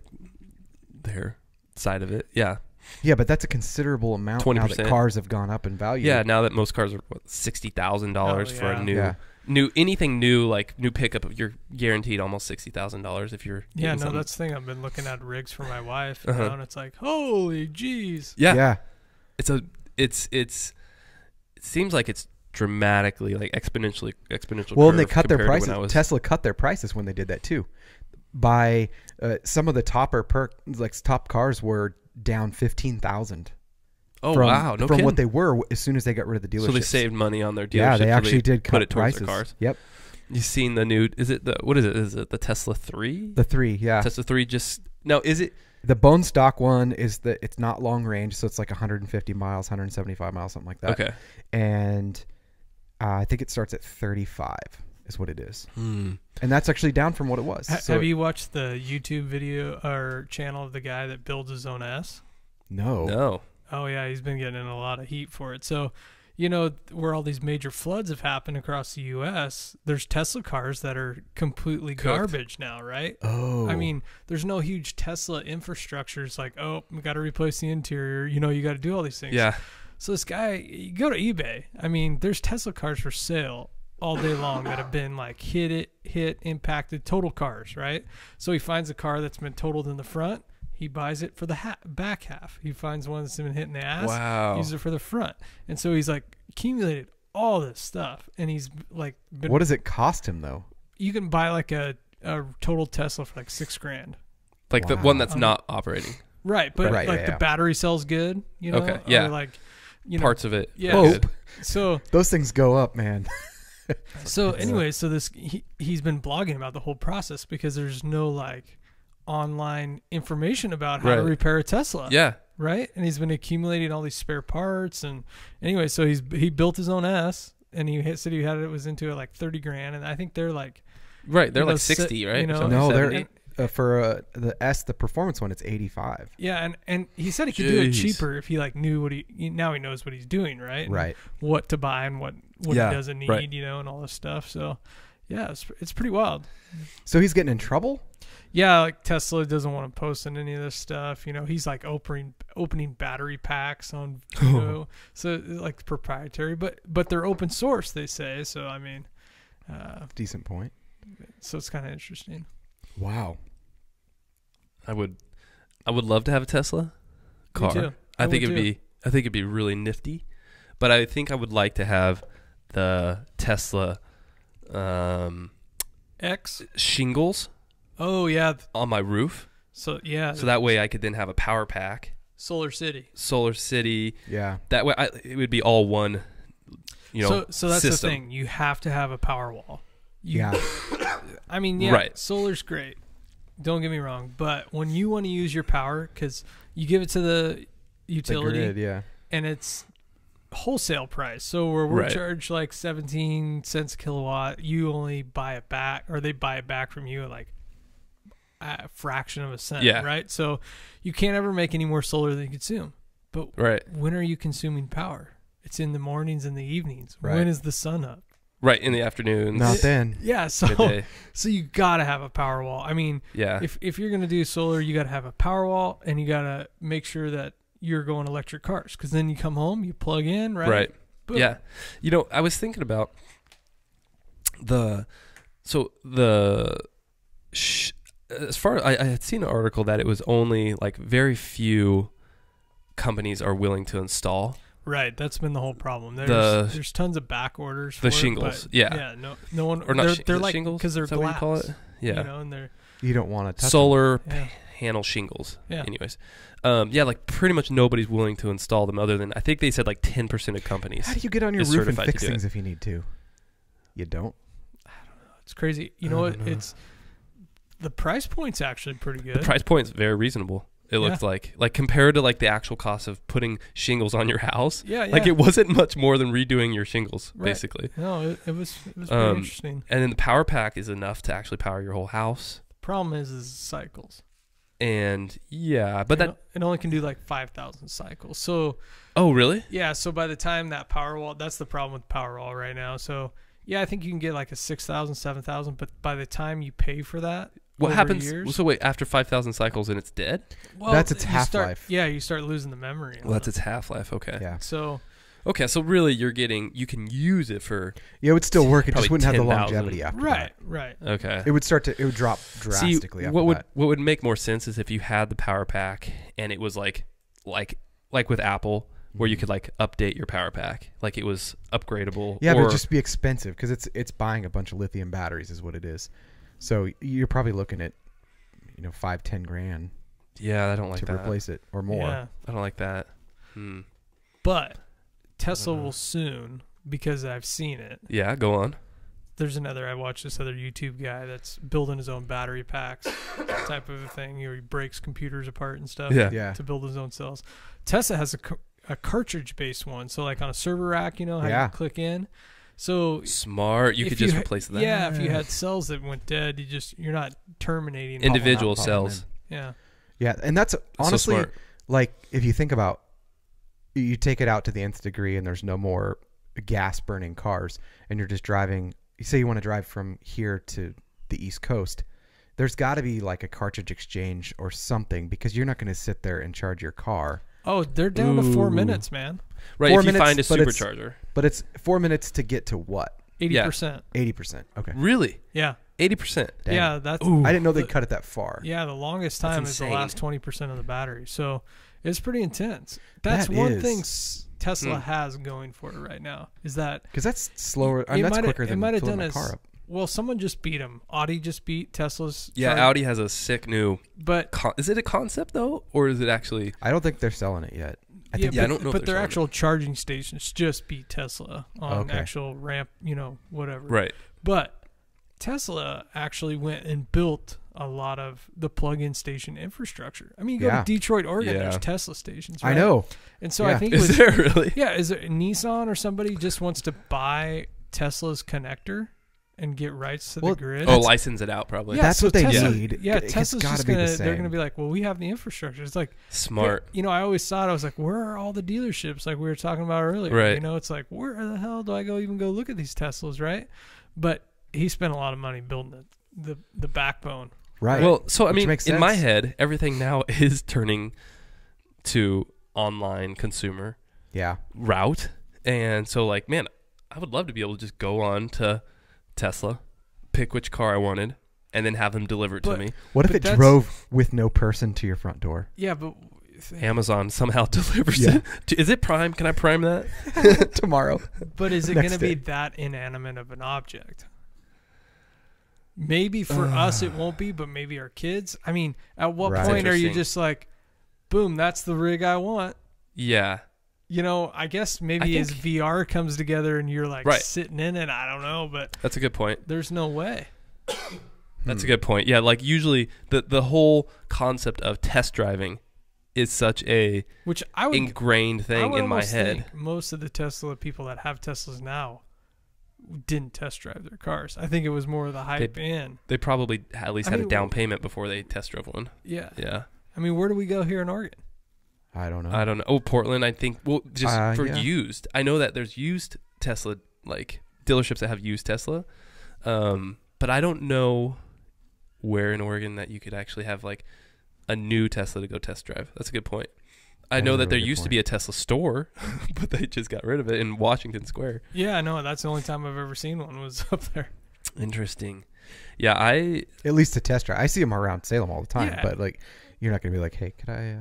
their side of it. Yeah. Yeah, but that's a considerable amount now that 20%. cars have gone up in value. Yeah, now that most cars are $60,000 for a yeah. new anything new, like new pickup, you're guaranteed almost $60,000 if you're Yeah, getting no, something. that's the thing. I've been looking at rigs for my wife, Uh-huh. and it's like, holy jeez. Yeah. It seems like it's dramatically like exponential. Well, and they curve cut their compared to prices. when I was- Tesla cut their prices when they did that too. By some of the top cars were down 15,000. Oh from, wow, no from kidding. what they were as soon as they got rid of the dealerships. So they saved money on their dealership. Yeah, they so actually did put cut it towards prices. their cars. Yep, You seen the new? Is it the Tesla 3? the 3. Yeah, Tesla 3 just now. Is it? the bone stock one is it's not long range, so it's like 150 miles, 175 miles, something like that. Okay. And I think it starts at 35 is what it is, Hmm. and that's actually down from what it was. So Have you watched the YouTube video or channel of the guy that builds his own S? No. Oh yeah, he's been getting in a lot of heat for it. So, you know, where all these major floods have happened across the U.S., there's Tesla cars that are completely Cooked. garbage now, right? Oh, I mean, there's no huge Tesla infrastructure. It's like, oh, we got to replace the interior. You know, you got to do all these things. Yeah. So this guy, you go to eBay. I mean, there's Tesla cars for sale all day long that have been like hit, impacted, total cars, right? So he finds a car that's been totaled in the front. He buys it for the back half. He finds one that's been hit in the ass. Wow. Uses it for the front. And so he's like accumulated all this stuff. And he's like, what does it cost him though? you can buy like a total Tesla for like $6,000. Like the Wow. one that's not operating. Right. But Right, like yeah, the yeah. battery cell's good, you know? Okay, yeah. Or like, you know, Parts of it. Yeah. Hope. good. So Those things go up, man. anyway, so this he's been blogging about the whole process because there's no like online information about how to Right. repair a Tesla. Yeah. Right. And he's been accumulating all these spare parts, and anyway, so he built his own S, and said he had it was into like $30,000, and I think they're like Right. They're You know, like 60, right? you Or know, something, No, they're 70? for the S, the performance one, it's 85. yeah, and he said he could do it Jeez. cheaper if he like knew what now he knows what he's doing, right? And Right. what to buy and what Yeah, he doesn't need, right. you know, and all this stuff. So yeah, it's pretty wild. So he's getting in trouble? Yeah, like Tesla doesn't want to post on any of this stuff. You know, he's like opening battery packs on, you know, so like proprietary, but they're open source, they say. So I mean, Decent point. so it's kind of interesting. Wow. I would love to have a Tesla car. too. I think would it'd be really nifty, but I think I would like to have the Tesla X. shingles Oh yeah. on my roof, So yeah. so that way I could then have a power pack, Solar City. Solar City. Yeah. That way it would be all one. You know, So that's system. the thing. You have to have a power wall. Yeah. I mean, yeah, Right. solar's great. Don't get me wrong, but when you want to use your power, because you give it to the The utility, grid, yeah. and it's wholesale price. So where we're Right. charged like 17 cents a kilowatt, you only buy it back, or they buy it back from you at like a fraction of a cent, Yeah. right? So you can't ever make any more solar than you consume. But Right. when are you consuming power? It's in the mornings and the evenings. Right. When is the sun up? Right in the afternoons. Not then. Yeah, so midday. so you gotta have a power wall. I mean, Yeah. if you're gonna do solar, you gotta have a power wall, and you gotta make sure that you're going electric cars, because then you come home, you plug in, right? Right. Boom. Yeah. I was thinking about as far I had seen an article that it was only like very few companies are willing to install Right, that's been the whole problem. There's tons of back orders for the shingles. it, but yeah, no one. Or not they're like shingles because they're is that glass. what you call it? Yeah, and they're You don't want to touch solar Yeah. panel shingles. Yeah. Anyways, like pretty much nobody's willing to install them other than I think they said like 10% of companies. How do you get on your is roof and certified to fix do it. things if you need to? You don't. it's crazy. You know I what? don't know. It's the price point's actually pretty good. The price point's very reasonable. It looked like compared to like the actual cost of putting shingles on your house. Yeah, yeah. Like it wasn't much more than redoing your shingles, Right. basically. No, it was pretty interesting. And then the power pack is enough to actually power your whole house. Problem is cycles. And yeah, but it only can do like 5,000 cycles. So oh really? yeah, so by the time that Powerwall, that's the problem with Powerwall right now. So yeah, I think you can get like a 6,000, 7,000, but by the time you pay for that, What over happens? years, So wait, after 5,000 cycles and it's dead? well, That's its you start- half-life. Yeah, you start losing the memory. Well, that's its half-life. Okay. Yeah. So Okay, so really you can use it for Yeah, it would still work. It just Probably wouldn't have the 10,000. longevity after right, that. right. okay. It would drop drastically See, after that. what would make more sense is if you had the power pack and it was like with Apple where you could like update your power pack, like it was upgradable. Yeah, but or, it'd just be expensive because it's buying a bunch of lithium batteries is what it is. So you're probably looking at 5-10 grand yeah, I don't like to that. replace it or more. Yeah. I don't like that. But Tesla will soon, because I've seen it. Yeah, go on. I watched this other YouTube guy that's building his own battery packs, type of a thing. He breaks computers apart and stuff. Yeah. Yeah. To build his own cells. Tesla has a cartridge-based one, so like on a server rack, how Yeah. you click in. So Smart. You if could just ha- replace that. Yeah, if you had cells that went dead, you're not terminating them. Individual Popping cells. Yeah. Yeah, and that's honestly smart. like if you think about, you take it out to the nth degree, and there's no more gas burning cars, and you're just driving. You say you want to drive from here to the East Coast. There's got to be like a cartridge exchange or something because you're not going to sit there and charge your car. Oh, they're down to 4 Ooh. minutes, man. Right, 4 if you minutes, find a but it's- supercharger. But it's 4 minutes to get to what? 80%. 80%. Okay. Really? Yeah. 80%. Dang. Yeah, that's Ooh. I didn't know they'd cut it that far. Yeah, the longest time is the insane. last 20% of the battery. So it's pretty intense. That's That one is. thing Tesla has going for it right now is that Because that's slower. it That's might quicker have than done filling my as car up. well. Someone just beat them. Audi just beat Tesla's. Yeah, charge- Audi has a sick new. But Is it a concept though, or is it actually? I don't think they're selling it yet. I think Yeah, I but, don't know if But they're their selling actual charging stations just beat Tesla on Okay. actual ramp. Whatever. Right. But Tesla actually went and built a lot of the plug-in station infrastructure. I mean, you go Yeah. to Detroit, Oregon, Yeah. there's Tesla stations. I Right? know. And so I Yeah. think it Is was, there really? yeah, is it Nissan or somebody just wants to buy Tesla's connector and get rights to Well, the grid? Oh, license it out probably. Yeah, That's so what they Tesla- need. Yeah, It's Tesla's gotta just be the gonna. They're same. gonna be like, well, we have the infrastructure. It's like Smart. I always thought I was like, where are all the dealerships? Like we were talking about earlier. Right. It's like, where the hell do I go look at these Teslas, right? But he spent a lot of money building the backbone. Right. Well, so I Which mean, makes in my sense. head, everything now is turning to online consumer Yeah. route, and so like, man, I would love to be able to just go on to Tesla, pick which car I wanted, and then have them deliver it to But- me. What if But it that's- drove with no person to your front door? Yeah, but Amazon somehow delivers Yeah. it. Is it Prime? Can I Prime that? Tomorrow. But is it Next going to be day. that inanimate of an object? Maybe for us it won't be, but maybe our kids. I mean, at what Right. point are you Interesting. just like, boom, that's the rig I want? Yeah. I guess maybe as think- VR comes together and you're like Right. sitting in it. I don't know, but That's a good point. there's no way. That's a good point. Yeah, like usually the whole concept of test driving is such a Which I would ingrained I thing would in my almost head. think most of the Tesla people that have Teslas now didn't test drive their cars. I think it was more of the hype in. They probably at least I had mean, a down payment before they test drove one. Yeah. Yeah. I mean, where do we go here in Oregon? I don't know. I don't know. Oh, Portland, I think. Well, just for Yeah. used. I know that there's used Tesla, like dealerships that have used Tesla. But I don't know where in Oregon that you could actually have like a new Tesla to go test drive. That's a good point. I know a that there really good used to point. be a Tesla store, but they just got rid of it in Washington Square. Yeah, no, that's the only time I've ever seen one was up there. Interesting. Yeah, At least to test drive. I see them around Salem all the time, Yeah. but like, you're not gonna be like, hey, could I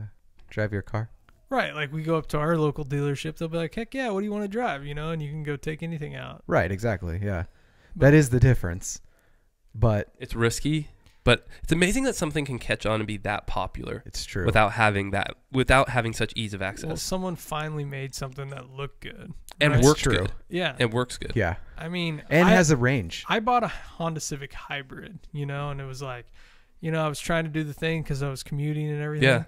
drive your car? Right, like we go up to our local dealership, they'll be like, heck yeah, what do you want to drive? You know, and you can go take anything out. Right, exactly. Yeah, But- that is the difference. But it's risky, but it's amazing that something can catch on and be that popular it's true. without having such ease of access. Well, someone finally made something that looked good. And right? works true. good. Yeah. And works good. Yeah, I mean, and I, has a range. I bought a Honda Civic Hybrid, you know, and it was like, you know, I was trying to do the thing because I was commuting and everything. Yeah.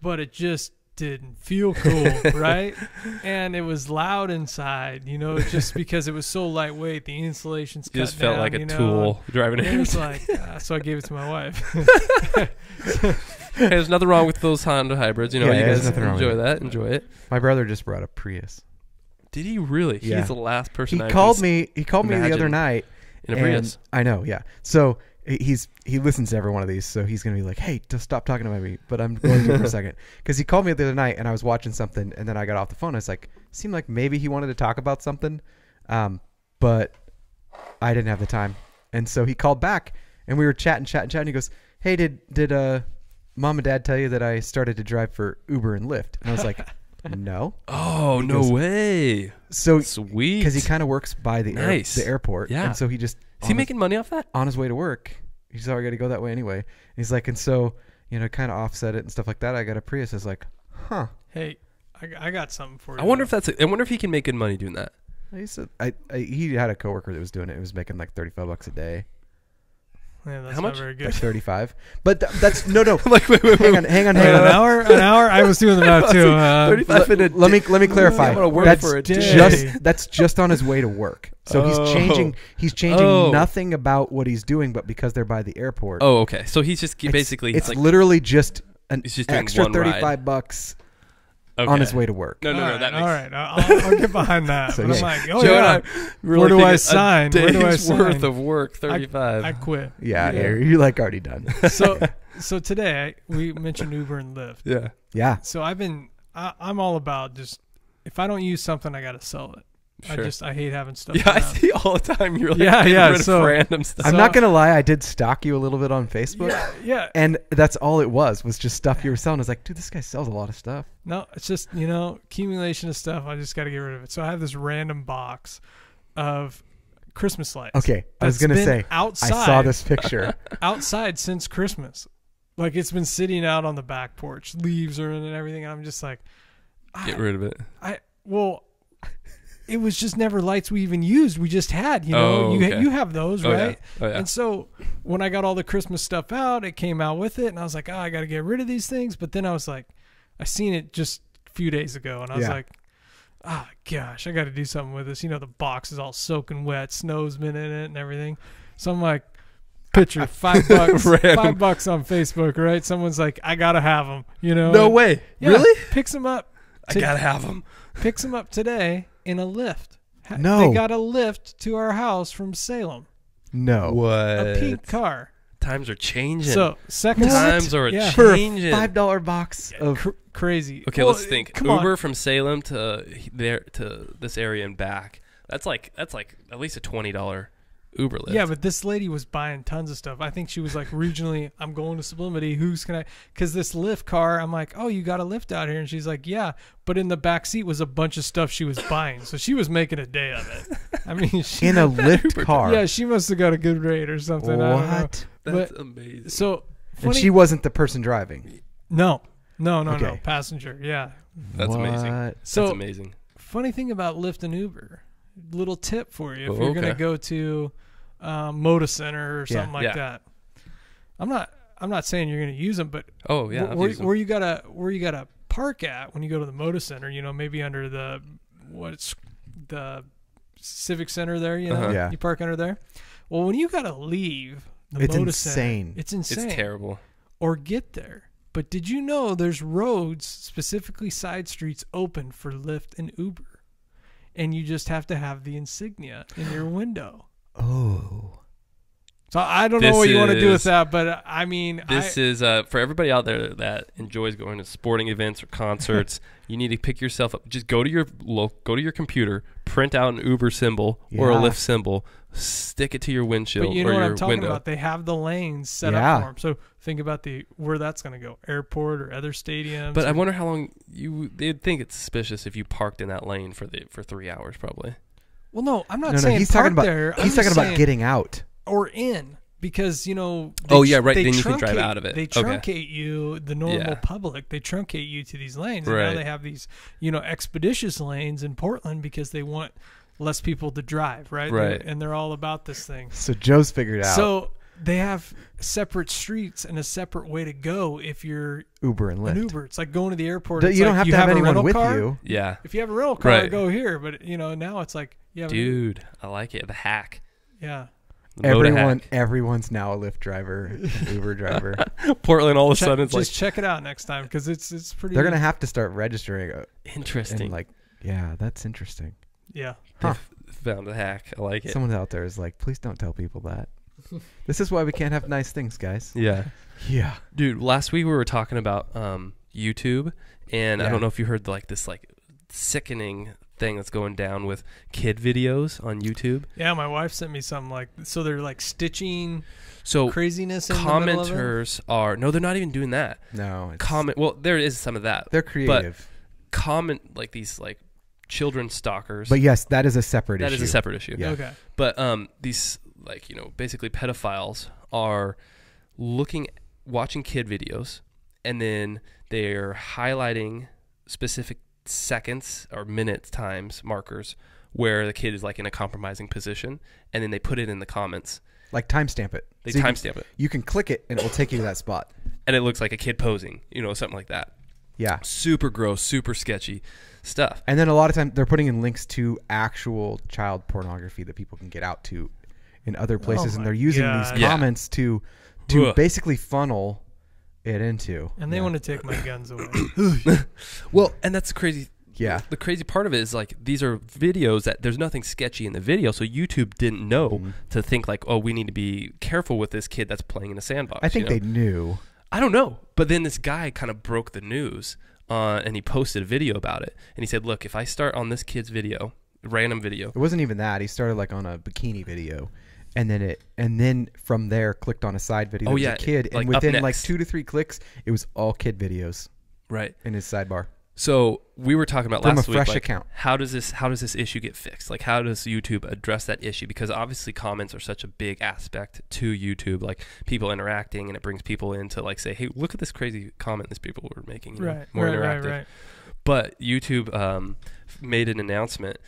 But it just didn't feel cool, right? And it was loud inside, you know, just because it was so lightweight. The insulation's cut Just felt down, like a you know, tool driving and it was it. like, so I gave it to my wife. Hey, there's nothing wrong with those Honda hybrids. You know, Yeah, you there's guys nothing wrong with enjoy it. that. Enjoy it. My brother just brought a Prius. Did he really? Yeah. He's the last person He I called can me. He called me the other imagine night. in a and Prius. I know, yeah. So he listens to every one of these, so he's gonna be like, "Hey, just stop talking about me." But I'm going to for a second because he called me the other night, and I was watching something, and then I got off the phone. It's like seemed like maybe he wanted to talk about something, but I didn't have the time, and so he called back, and we were chatting. He goes, "Hey, did Mom and Dad tell you that I started to drive for Uber and Lyft?" And I was like, "No." Oh, no goes- way. So Sweet. because he kind of works by the Nice. the airport, Yeah. and so he just Is he making money off that? on his way to work. He's already got to go that way anyway. And he's like, and so, you know, kind of offset it and stuff like that. I got a Prius. I was like, huh. Hey, I got something for you. I wonder if he can make good money doing that. He said, he had a coworker that was doing it. It was making like $35 a day, Yeah, that's How not much? very like good. 35. But that's no. Like, wait. Hang on. An hour. I was doing the math too. 35 in a Let me clarify. I'm gonna work That's for a day. that's just on his way to work. So he's changing. He's changing Oh. nothing about what he's doing, but because they're by the airport. Oh, okay. So he's just it's- basically it's like literally just an He's just doing extra one ride. $35 okay. on his way to work. No, all that right, makes all right. I'll get behind that. So, But I'm yeah. like, oh Joe yeah. and I were Where do thinking I a sign? Where do I day's sign? worth of work, 35. I quit. Yeah, Yeah. you're like already done. So today we mentioned Uber and Lyft. yeah. Yeah. So I'm all about just if I don't use something, I gotta sell it. Sure. I hate having stuff. Yeah, I around. see all the time. You're like Yeah, getting yeah, rid of so- random stuff. I'm So- not gonna lie, I did stalk you a little bit on Facebook, Yeah. and that's all it was just stuff you were selling. I was like, dude, this guy sells a lot of stuff. No, it's just, accumulation of stuff. I just got to get rid of it. So I have this random box of Christmas lights. Okay, I was that's gonna been say, outside, I saw this picture. outside since Christmas. Like it's been sitting out on the back porch. Leaves are in and everything. And I'm just like, Get rid of it. it was just never lights we even used. We just had, Oh, you okay. you have those, Oh, right? Yeah. Oh, yeah. And so when I got all the Christmas stuff out, it came out with it, and I was like, I got to get rid of these things. But then I was like, I seen it just a few days ago, and I was Yeah. like, gosh, I got to do something with this. The box is all soaking wet, snow's been in it and everything. So I'm like, picture $5, Random. $5 on Facebook, right? Someone's like, I gotta have them, No and- way. Yeah, Really? Picks them up. I gotta have them. Picks them up today in a lift. No. They got a lift to our house from Salem. No, What? A pink car. Times are changing. So second Times are yeah. for a changing. $5 box of crazy. Okay, Well, let's think. Come Uber on. from Salem to this area and back. That's like at least a $20 Uber lift. Yeah, but this lady was buying tons of stuff. I think she was like, regionally, I'm going to Sublimity. Because this Lyft car, I'm like, oh, you got a Lyft out here? And she's like, yeah. But in the back seat was a bunch of stuff she was buying. So she was making a day of it. I mean, in a Lyft car. yeah, she must have got a good rate or something. I don't know. What? that's but- amazing. So, And funny, she wasn't the person driving. no, Okay. passenger, yeah. That's amazing. What? So, That's amazing. funny thing about Lyft and Uber, little tip for you if Oh, you're going to okay. go to Moda Center or something like Yeah. that. I'm not saying you're going to use them, but Oh yeah. I've used them. where you gotta park at when you go to the Moda Center, maybe under the Civic Center there, Uh-huh. Yeah. you park under there. Well, when you gotta leave the It's Moda insane. Center, it's insane. It's terrible. Or get there. But did you know there's roads, specifically side streets, open for Lyft and Uber, and you just have to have the insignia in your window. Oh. So I don't know This what you want to do with is- that, but I mean, This is for everybody out there that enjoys going to sporting events or concerts. You need to pick yourself up. Just go to your computer, print out an Uber symbol or a Yeah. Lyft symbol, stick it to your windshield but you know or what your I'm talking window. about. They have the lanes set Yeah. up for them. So think about where that's going to go, airport or other stadiums. But I or- wonder how long they'd think it's suspicious if you parked in that lane for 3 hours probably. well, no, I'm not No, saying he's talking park about there. I'm he's just talking about saying- getting out. or in, because they Oh, yeah, right, they then you can drive truncate- out of it. They Okay. truncate you, the normal Yeah. public. They truncate you to these lanes, and Right. now they have these expeditious lanes in Portland because they want less people to drive, right? Right. And they're all about this thing. So Joe's figured out So they have separate streets and a separate way to go if you're Uber and Lyft. an Uber. It's like going to the airport. You It's don't like have you to have a anyone rental with car. you. Yeah. If you have a rental car, Right. go here. But now it's like you have Dude, I like it. The hack. yeah. The motor hack. Everyone's now a Lyft driver, an Uber driver. Portland all of a sudden it's Just like check it out next time because it's pretty. They're gonna have to start registering. interesting. And yeah, that's interesting. yeah. Huh. Found a hack. I like it. Someone out there is like, please don't tell people that. This is why we can't have nice things, guys. Yeah. Yeah. Dude, last week we were talking about YouTube, and I Yeah. don't know if you heard this sickening thing that's going down with kid videos on YouTube. Yeah, my wife sent me something so they're like stitching So craziness in the middle of it. commenters they're not even doing that. No. Well, there is some of that. They're creative. Comment these children stalkers. But yes, that is a separate issue. That is a separate issue. Yeah. Okay. But these basically pedophiles are watching kid videos, and then they're highlighting specific seconds or minutes times markers where the kid is in a compromising position, and then they put it in the comments. Like timestamp it. They So you can- timestamp it, You can click it and it will take you to that spot. and it looks like a kid posing, something like that. Yeah. Super gross, super sketchy stuff. And then a lot of times they're putting in links to actual child pornography that people can get out to in other places, and my they're using God. these Yeah. comments to Ugh. basically funnel it into. And they Yeah. want to take my guns away. Well, and that's crazy. Yeah. The crazy part of it is these are videos that there's nothing sketchy in the video, so YouTube didn't know to think we need to be careful with this kid that's playing in a sandbox. I think they knew. I don't know, but then this guy kind of broke the news, and he posted a video about it, and he said, "Look, if I start on this kid's video, random video, It wasn't even that. He started on a bikini video, and then from there clicked on a side video. Oh, There was yeah, a kid, and up within next. 2 to 3 clicks, it was all kid videos right?" in his sidebar. So we were talking about From last a week, fresh account. how does this issue get fixed? How does YouTube address that issue? Because obviously comments are such a big aspect to YouTube, people interacting, and it brings people in to say, "Hey, look at this crazy comment these people were making." More interactive. Right. But YouTube made an announcement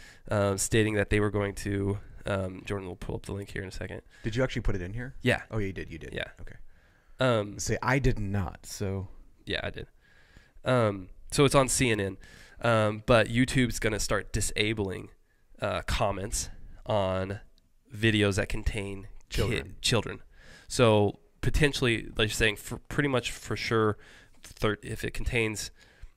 stating that they were going to. Jordan will pull up the link here in a second. Did you actually put it in here? Yeah. Oh, yeah, you did. You did. Yeah. Okay. Say I did not. So Yeah, I did. So it's on CNN, but YouTube's going to start disabling comments on videos that contain children. So potentially, like you're saying, pretty much for sure, if it contains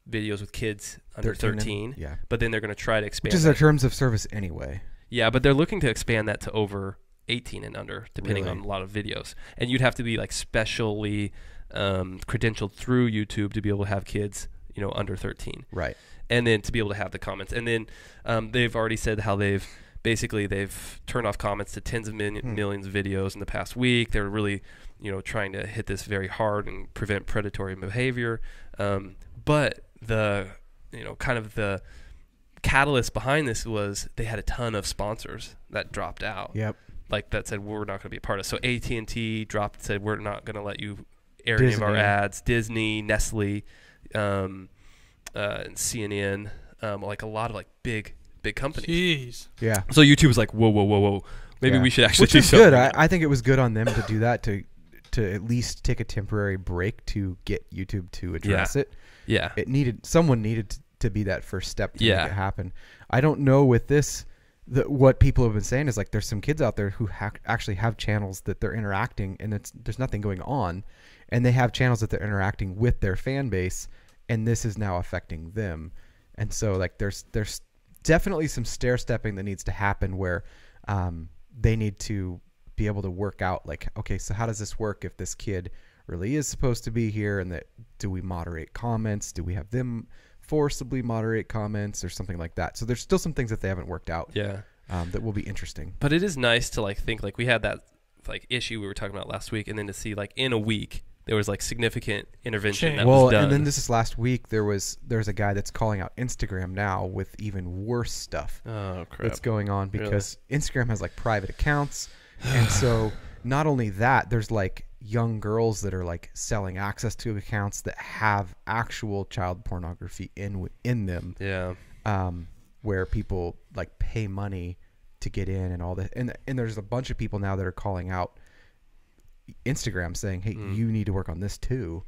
videos with kids under 13, yeah. but then they're going to try to expand Which is that. their terms of service anyway. Yeah, but they're looking to expand that to over 18 and under, depending Really? on a lot of videos. And you'd have to be specially credentialed through YouTube to be able to have kids, under 13. Right. And then to be able to have the comments. And then they've already said how they've turned off comments to tens of millions of videos in the past week. They're really, trying to hit this very hard and prevent predatory behavior. But the, kind of the catalyst behind this was they had a ton of sponsors that dropped out. Yep. That said, we're not going to be a part of it. So AT&T said, we're not going to let you air any of our Disney. ads. Disney, Nestle, CNN, a lot of big companies. Jeez. Yeah. So YouTube was like, whoa. Maybe Yeah. we should actually Which do is something. good. I think it was good on them to do that, to at least take a temporary break to get YouTube to address it. Yeah. Someone needed to be that first step to Yeah. make it happen. I don't know with this, what people have been saying is there's some kids out there who actually have channels that they're interacting, and there's nothing going on, and they have channels that they're interacting with their fan base, and this is now affecting them. And so there's definitely some stair stepping that needs to happen where they need to be able to work out like, okay, so how does this work if this kid really is supposed to be here, and that do we moderate comments? Do we have them forcibly moderate comments or something like that? So there's still some things that they haven't worked out. Yeah. That will be interesting. But it is nice to like think like we had that like issue we were talking about last week, and then to see like in a week there was like significant intervention that was done. And then this is last week. There's a guy that's calling out Instagram now with even worse stuff that's going on, because Instagram has like private accounts. And so not only that, there's like young girls that are like selling access to accounts that have actual child pornography in them. Yeah. Where people like pay money to get in and all that. And there's a bunch of people now that are calling out Instagram saying, hey, you need to work on this too,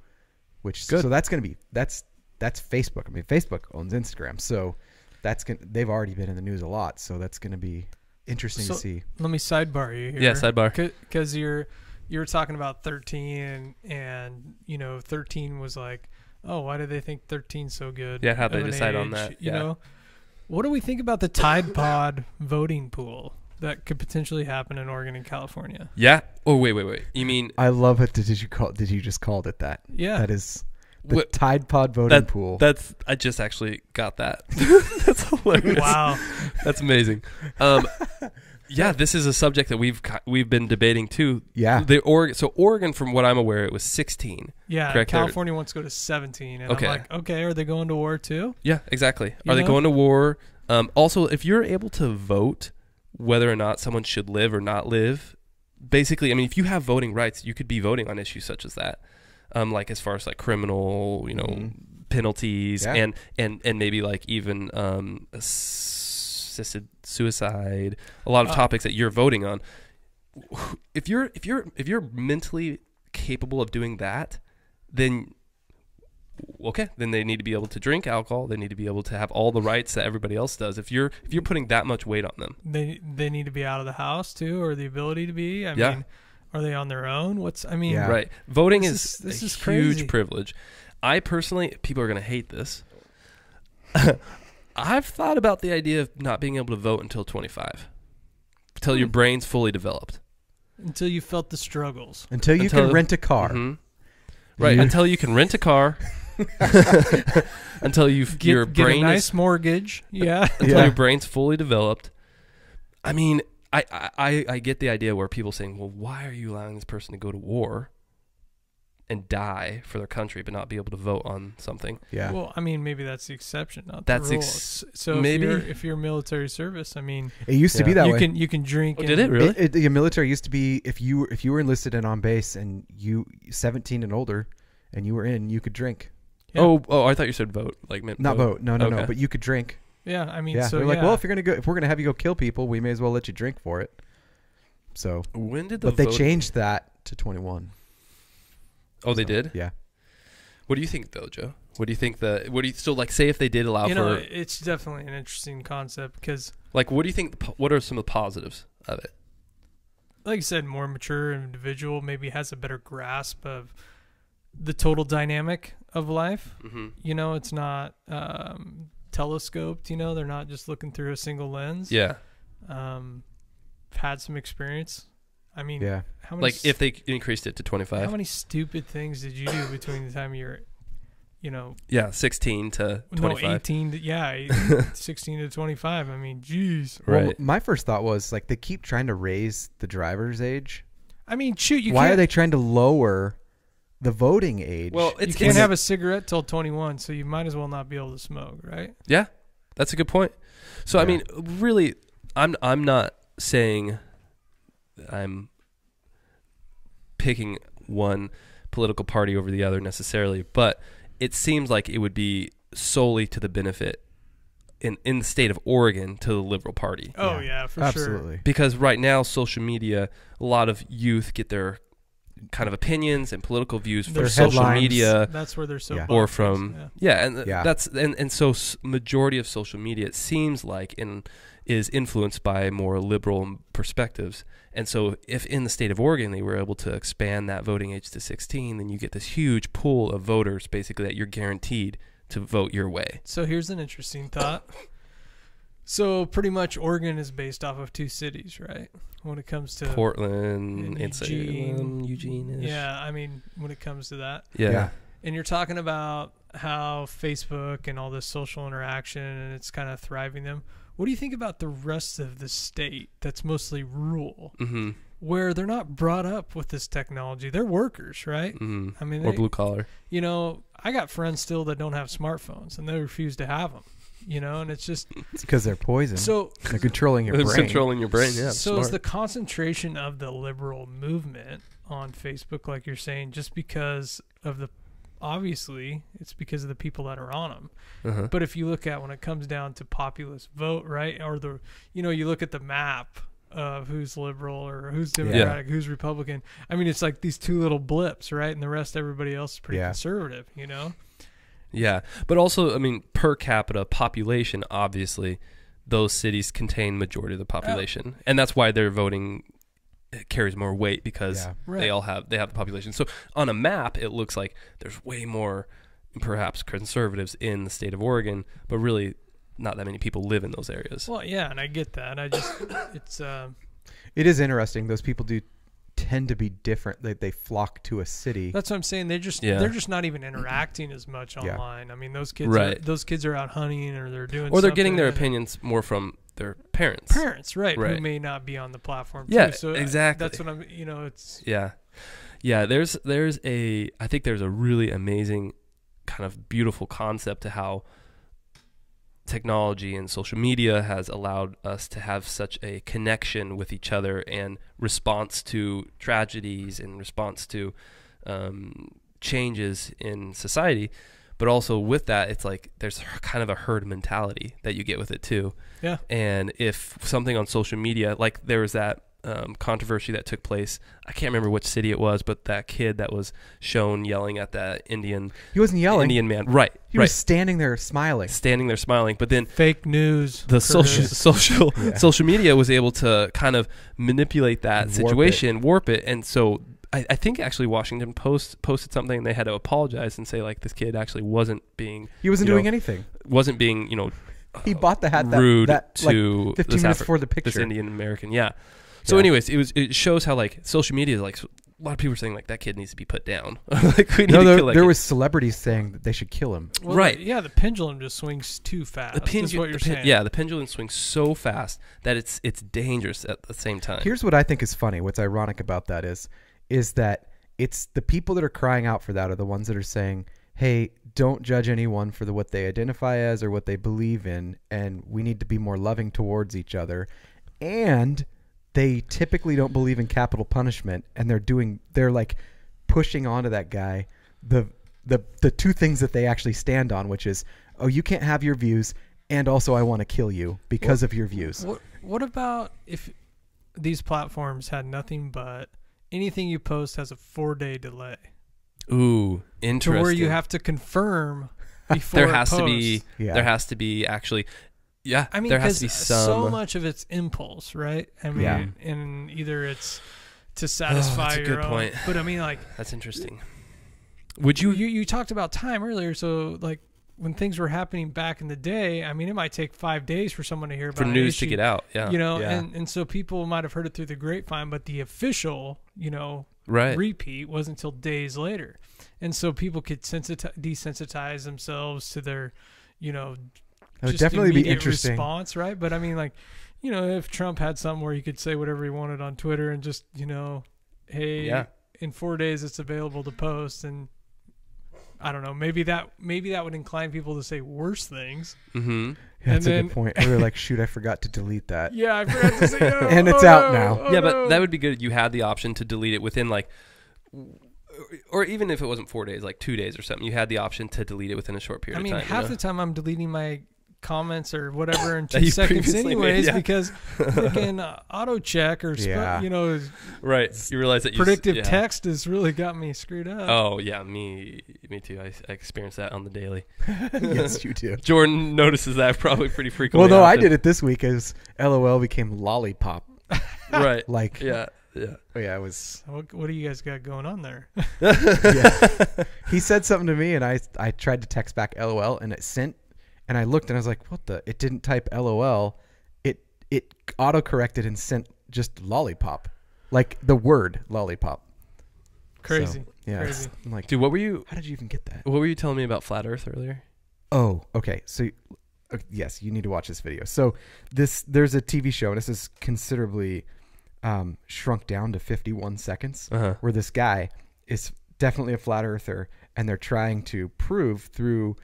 which good. So that's going to be, that's Facebook. I mean, Facebook owns Instagram. So they've already been in the news a lot. So that's going to be interesting to see. Let me sidebar you here. Yeah, sidebar. Because you were talking about 13 and 13 was like, oh, why do they think 13's so good? Yeah, how they decide on that. You know, what do we think about the Tide Pod voting pool that could potentially happen in Oregon and California? Yeah. Oh, wait. You mean? I love it. Did you just called it that? Yeah. That is the Tide Pod voting pool. I just actually got that. That's hilarious. Wow. That's amazing. Yeah, this is a subject that we've been debating too. Yeah. Oregon, from what I'm aware, it was 16. Yeah. Correct? California wants to go to 17. And I'm like, okay, are they going to war too? Yeah, exactly. Are they going to war? Also, if you're able to vote whether or not someone should live or not live, basically, I mean, if you have voting rights, you could be voting on issues such as that. Like as far as like criminal, penalties and maybe like even assisted suicide, a lot of topics that you're voting on. If you're mentally capable of doing that, then they need to be able to drink alcohol. They need to be able to have all the rights that everybody else does. If you're putting that much weight on them, they need to be out of the house too, or the ability to be. I mean, are they on their own? Right. Voting is a huge crazy privilege. I personally, people are going to hate this. I've thought about the idea of not being able to vote until 25, until your brain's fully developed, until you felt the struggles, until you can rent a car. Mm-hmm. Right. Until you can rent a car. Until your brain get a nice mortgage. Yeah. Until your brain's fully developed. I mean, I get the idea where people saying, well, why are you allowing this person to go to war and die for their country but not be able to vote on something? Yeah. Well, I mean, maybe that's the exception, not the rule. So maybe if you're military service, I mean, it used to be that way. You can drink. Oh, did it really? The military used to be if you were enlisted and on base and you 17 and older and you were in, you could drink. Yeah. Oh, I thought you said vote, like not vote. No, but you could drink. Yeah, I mean, so they're like, well, if we're gonna have you go kill people, we may as well let you drink for it. So when did they changed that to 21? Oh, they did? Yeah. What do you think though, Joe? What do you think so like say if they did allow for it's definitely an interesting concept because like what do you think what are some of the positives of it? Like you said, more mature individual maybe has a better grasp of the total dynamic of life. Mm-hmm. It's not telescoped, they're not just looking through a single lens. Yeah. Had some experience. I mean, how many like if they increased it to 25. How many stupid things did you do between the time you're 16 to 25. No, 18 to 16 to 25. I mean, geez. Right. Well, my first thought was like they keep trying to raise the driver's age. I mean, shoot, why are they trying to lower the voting age? Well, you can't have a cigarette till 21, so you might as well not be able to smoke, right? Yeah, that's a good point. So I mean, really, I'm not saying I'm picking one political party over the other necessarily, but it seems like it would be solely to the benefit in the state of Oregon to the Liberal Party. Oh yeah, for absolutely. sure. Because right now, social media, a lot of youth get their kind of opinions and political views from social media. That's where they're so or from and so majority of social media, it seems like, is influenced by more liberal perspectives. And so if in the state of Oregon they were able to expand that voting age to 16, then you get this huge pool of voters basically that you're guaranteed to vote your way. So here's an interesting thought. So pretty much Oregon is based off of 2 cities, right? When it comes to Portland, and Salem, Eugene. Yeah, I mean, when it comes to that. Yeah. And you're talking about how Facebook and all this social interaction and it's kind of thriving them. What do you think about the rest of the state that's mostly rural, Mm-hmm. where they're not brought up with this technology? They're workers, right? Mm-hmm. I mean, or blue collar. You know, I got friends still that don't have smartphones and they refuse to have them. You know, and it's just It's because they're poison. so they're controlling your It's brain. controlling your brain. Yeah. So smart. is the concentration of the liberal movement on Facebook, like you're saying, just because of the, obviously it's because of the people that are on them. Uh-huh. But if you look at when it comes down to populist vote, right, or the, you know, you look at the map of who's liberal or who's Democratic, who's Republican. I mean, it's like these 2 little blips, right, and the rest, everybody else is pretty conservative, you know. Yeah, but also, I mean, per capita population, obviously, those cities contain majority of the population, and that's why their voting carries more weight because they have the population. So on a map, it looks like there's way more, perhaps, conservatives in the state of Oregon, but really not that many people live in those areas. Well, yeah, and I get that. I just, It is interesting. Those people do tend to be different. They flock to a city. that's what I'm saying. They're just not even interacting as much online. I mean, those kids are out hunting or they're doing, or they're getting their something. opinions more from their parents, Right, who may not be on the platform. Yeah, too. So exactly. That's what I'm. You know, it's yeah. There's I think there's a really amazing kind of beautiful concept to how technology and social media has allowed us to have such a connection with each other and response to tragedies and response to changes in society. But also with that, it's like there's kind of a herd mentality that you get with it too. Yeah. And if something on social media, like there was that controversy that took place, I can't remember which city it was, but that kid that was shown yelling at that Indian. He wasn't yelling. Indian man, right? He was standing there smiling. But then fake news. the social media was able to kind of manipulate that situation, warp it, and so I think actually Washington Post posted something and they had to apologize and say like this kid actually wasn't being. He wasn't doing anything. Wasn't being he bought the hat rude that to like 15 minutes before the picture. This Indian American, yeah. So, anyways, it shows how like social media, like a lot of people are saying like that kid needs to be put down. Like we need to kill that there kid. was celebrities saying that they should kill him. Well, right? Yeah, the pendulum just swings too fast. Is what you're saying. Yeah, the pendulum swings so fast that it's dangerous at the same time. Here's what I think is funny. What's ironic about that is that it's the people that are crying out for that are the ones that are saying, hey, don't judge anyone for what they identify as or what they believe in, and we need to be more loving towards each other. And they typically don't believe in capital punishment, and they're like pushing onto that guy the 2 things that they actually stand on, which is, oh, you can't have your views, and also I want to kill you because of your views. What about if these platforms had nothing but anything you post has a 4-day delay? Ooh, interesting. To where you have to confirm before there has to be actually. Yeah, I mean, there has to be so much of it's impulse, right? I mean, and either it's to satisfy that's a your good own. Point. But I mean, like, that's interesting. Would you talked about time earlier, so like when things were happening back in the day, I mean, it might take 5 days for someone to hear about for news to get out. Yeah, you know, and so people might have heard it through the grapevine, but the official, repeat wasn't until days later, and so people could desensitize themselves to their, That would definitely be interesting response, right? But I mean, like, if Trump had something where he could say whatever he wanted on Twitter and just, hey, in 4 days it's available to post, and I don't know, maybe that would incline people to say worse things. Mm-hmm. Yeah, that's a good point. Or they're like, shoot, I forgot to delete that. Yeah, I forgot to say no. And it's out now. But that would be good. You had the option to delete it within like, or even if it wasn't 4 days, like 2 days or something, you had the option to delete it within a short period of time. I mean, half the time I'm deleting my comments or whatever in 2 seconds anyways, because freaking auto check or right, you realize that predictive text has really got me screwed up. Oh yeah, me too. I experience that on the daily. Yes, you do. Jordan notices that probably pretty frequently. Well, no, I did it this week as LOL became lollipop. Right. Like yeah. Oh yeah, it was. What do you guys got going on there? Yeah. He said something to me, and I tried to text back LOL, and it sent. And I looked and I was like, what the? It didn't type LOL. It auto-corrected and sent just lollipop. Like the word lollipop. Crazy. So, yeah. Crazy. I'm like, Dude, how did you even get that? what were you telling me about flat Earth earlier? Oh, okay. So, yes, you need to watch this video. So there's a TV show, and this is considerably shrunk down to 51 seconds, where this guy is definitely a flat earther, and they're trying to prove through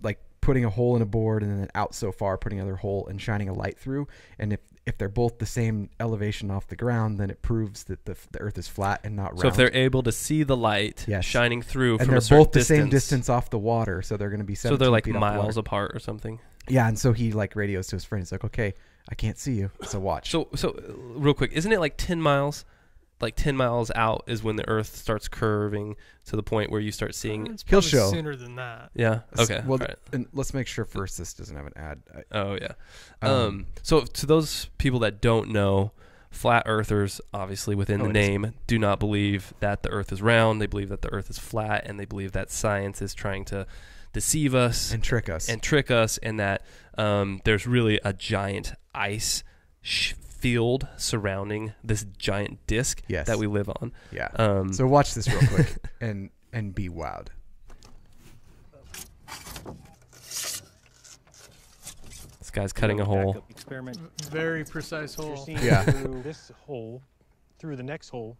like putting a hole in a board and then out so far, putting another hole and shining a light through. And if they're both the same elevation off the ground, then it proves that the earth is flat and not round. So if they're able to see the light shining through and from they're a certain both the distance, same distance off the water, so they're going to be 17 so they're like feet off the miles water. apart or something. Yeah, and so he like radios to his friend. He's like, okay, I can't see you, so watch. So real quick, isn't it like 10 miles? Like 10 miles out is when the Earth starts curving to the point where you start seeing. It's He'll probably show. sooner than that. Yeah. Okay. Well, all right. and let's make sure first this doesn't have an ad. Oh yeah. So to those people that don't know, flat earthers, obviously within the name, do not believe that the Earth is round. They believe that the Earth is flat, and they believe that science is trying to deceive us and trick us, and that there's really a giant ice field surrounding this giant disc that we live on. Yeah. So watch this real quick and be wowed. This guy's cutting a hole. Experiment. Very precise hole. You're seeing through this hole, through the next hole,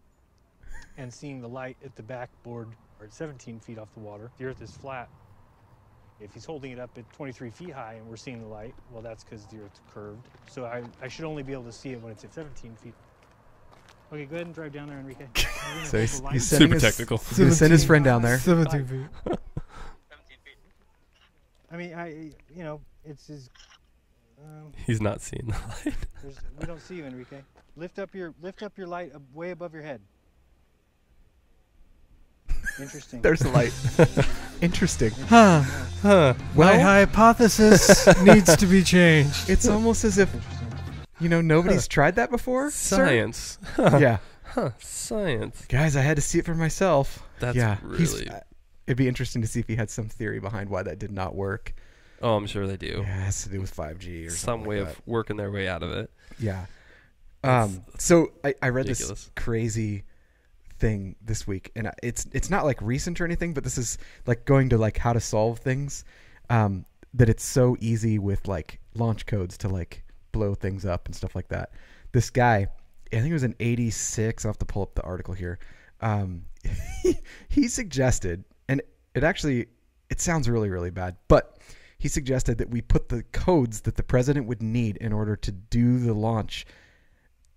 and seeing the light at the backboard or at 17 feet off the water. The Earth is flat. If he's holding it up at 23 feet high and we're seeing the light, well, that's because the Earth's curved. So I should only be able to see it when it's at 17 feet. Okay, go ahead and drive down there, Enrique. So he's sending super technical. He's going to send his friend down there. 17 feet. 17 feet. I mean, it's his... He's not seeing the light. We don't see you, Enrique. Lift up your light way above your head. Interesting. There's the light. Interesting. My Well, hypothesis needs to be changed. it's almost as if nobody's tried that before. Science. Sir? Yeah. Science. Guys, I had to see it for myself. That's really... It'd be interesting to see if he had some theory behind why that did not work. Oh, I'm sure they do. Yeah, it has to do with 5G or some way like of working their way out of it. Yeah. So I read ridiculous. this crazy thing this week, and it's not like recent or anything, but this is like going to like how to solve things. That it's so easy with like launch codes to like blow things up and stuff like that. This guy, I think it was in '86. I'll have to pull up the article here. He suggested, and it sounds really, really bad, but he suggested that we put the codes that the president would need in order to do the launch,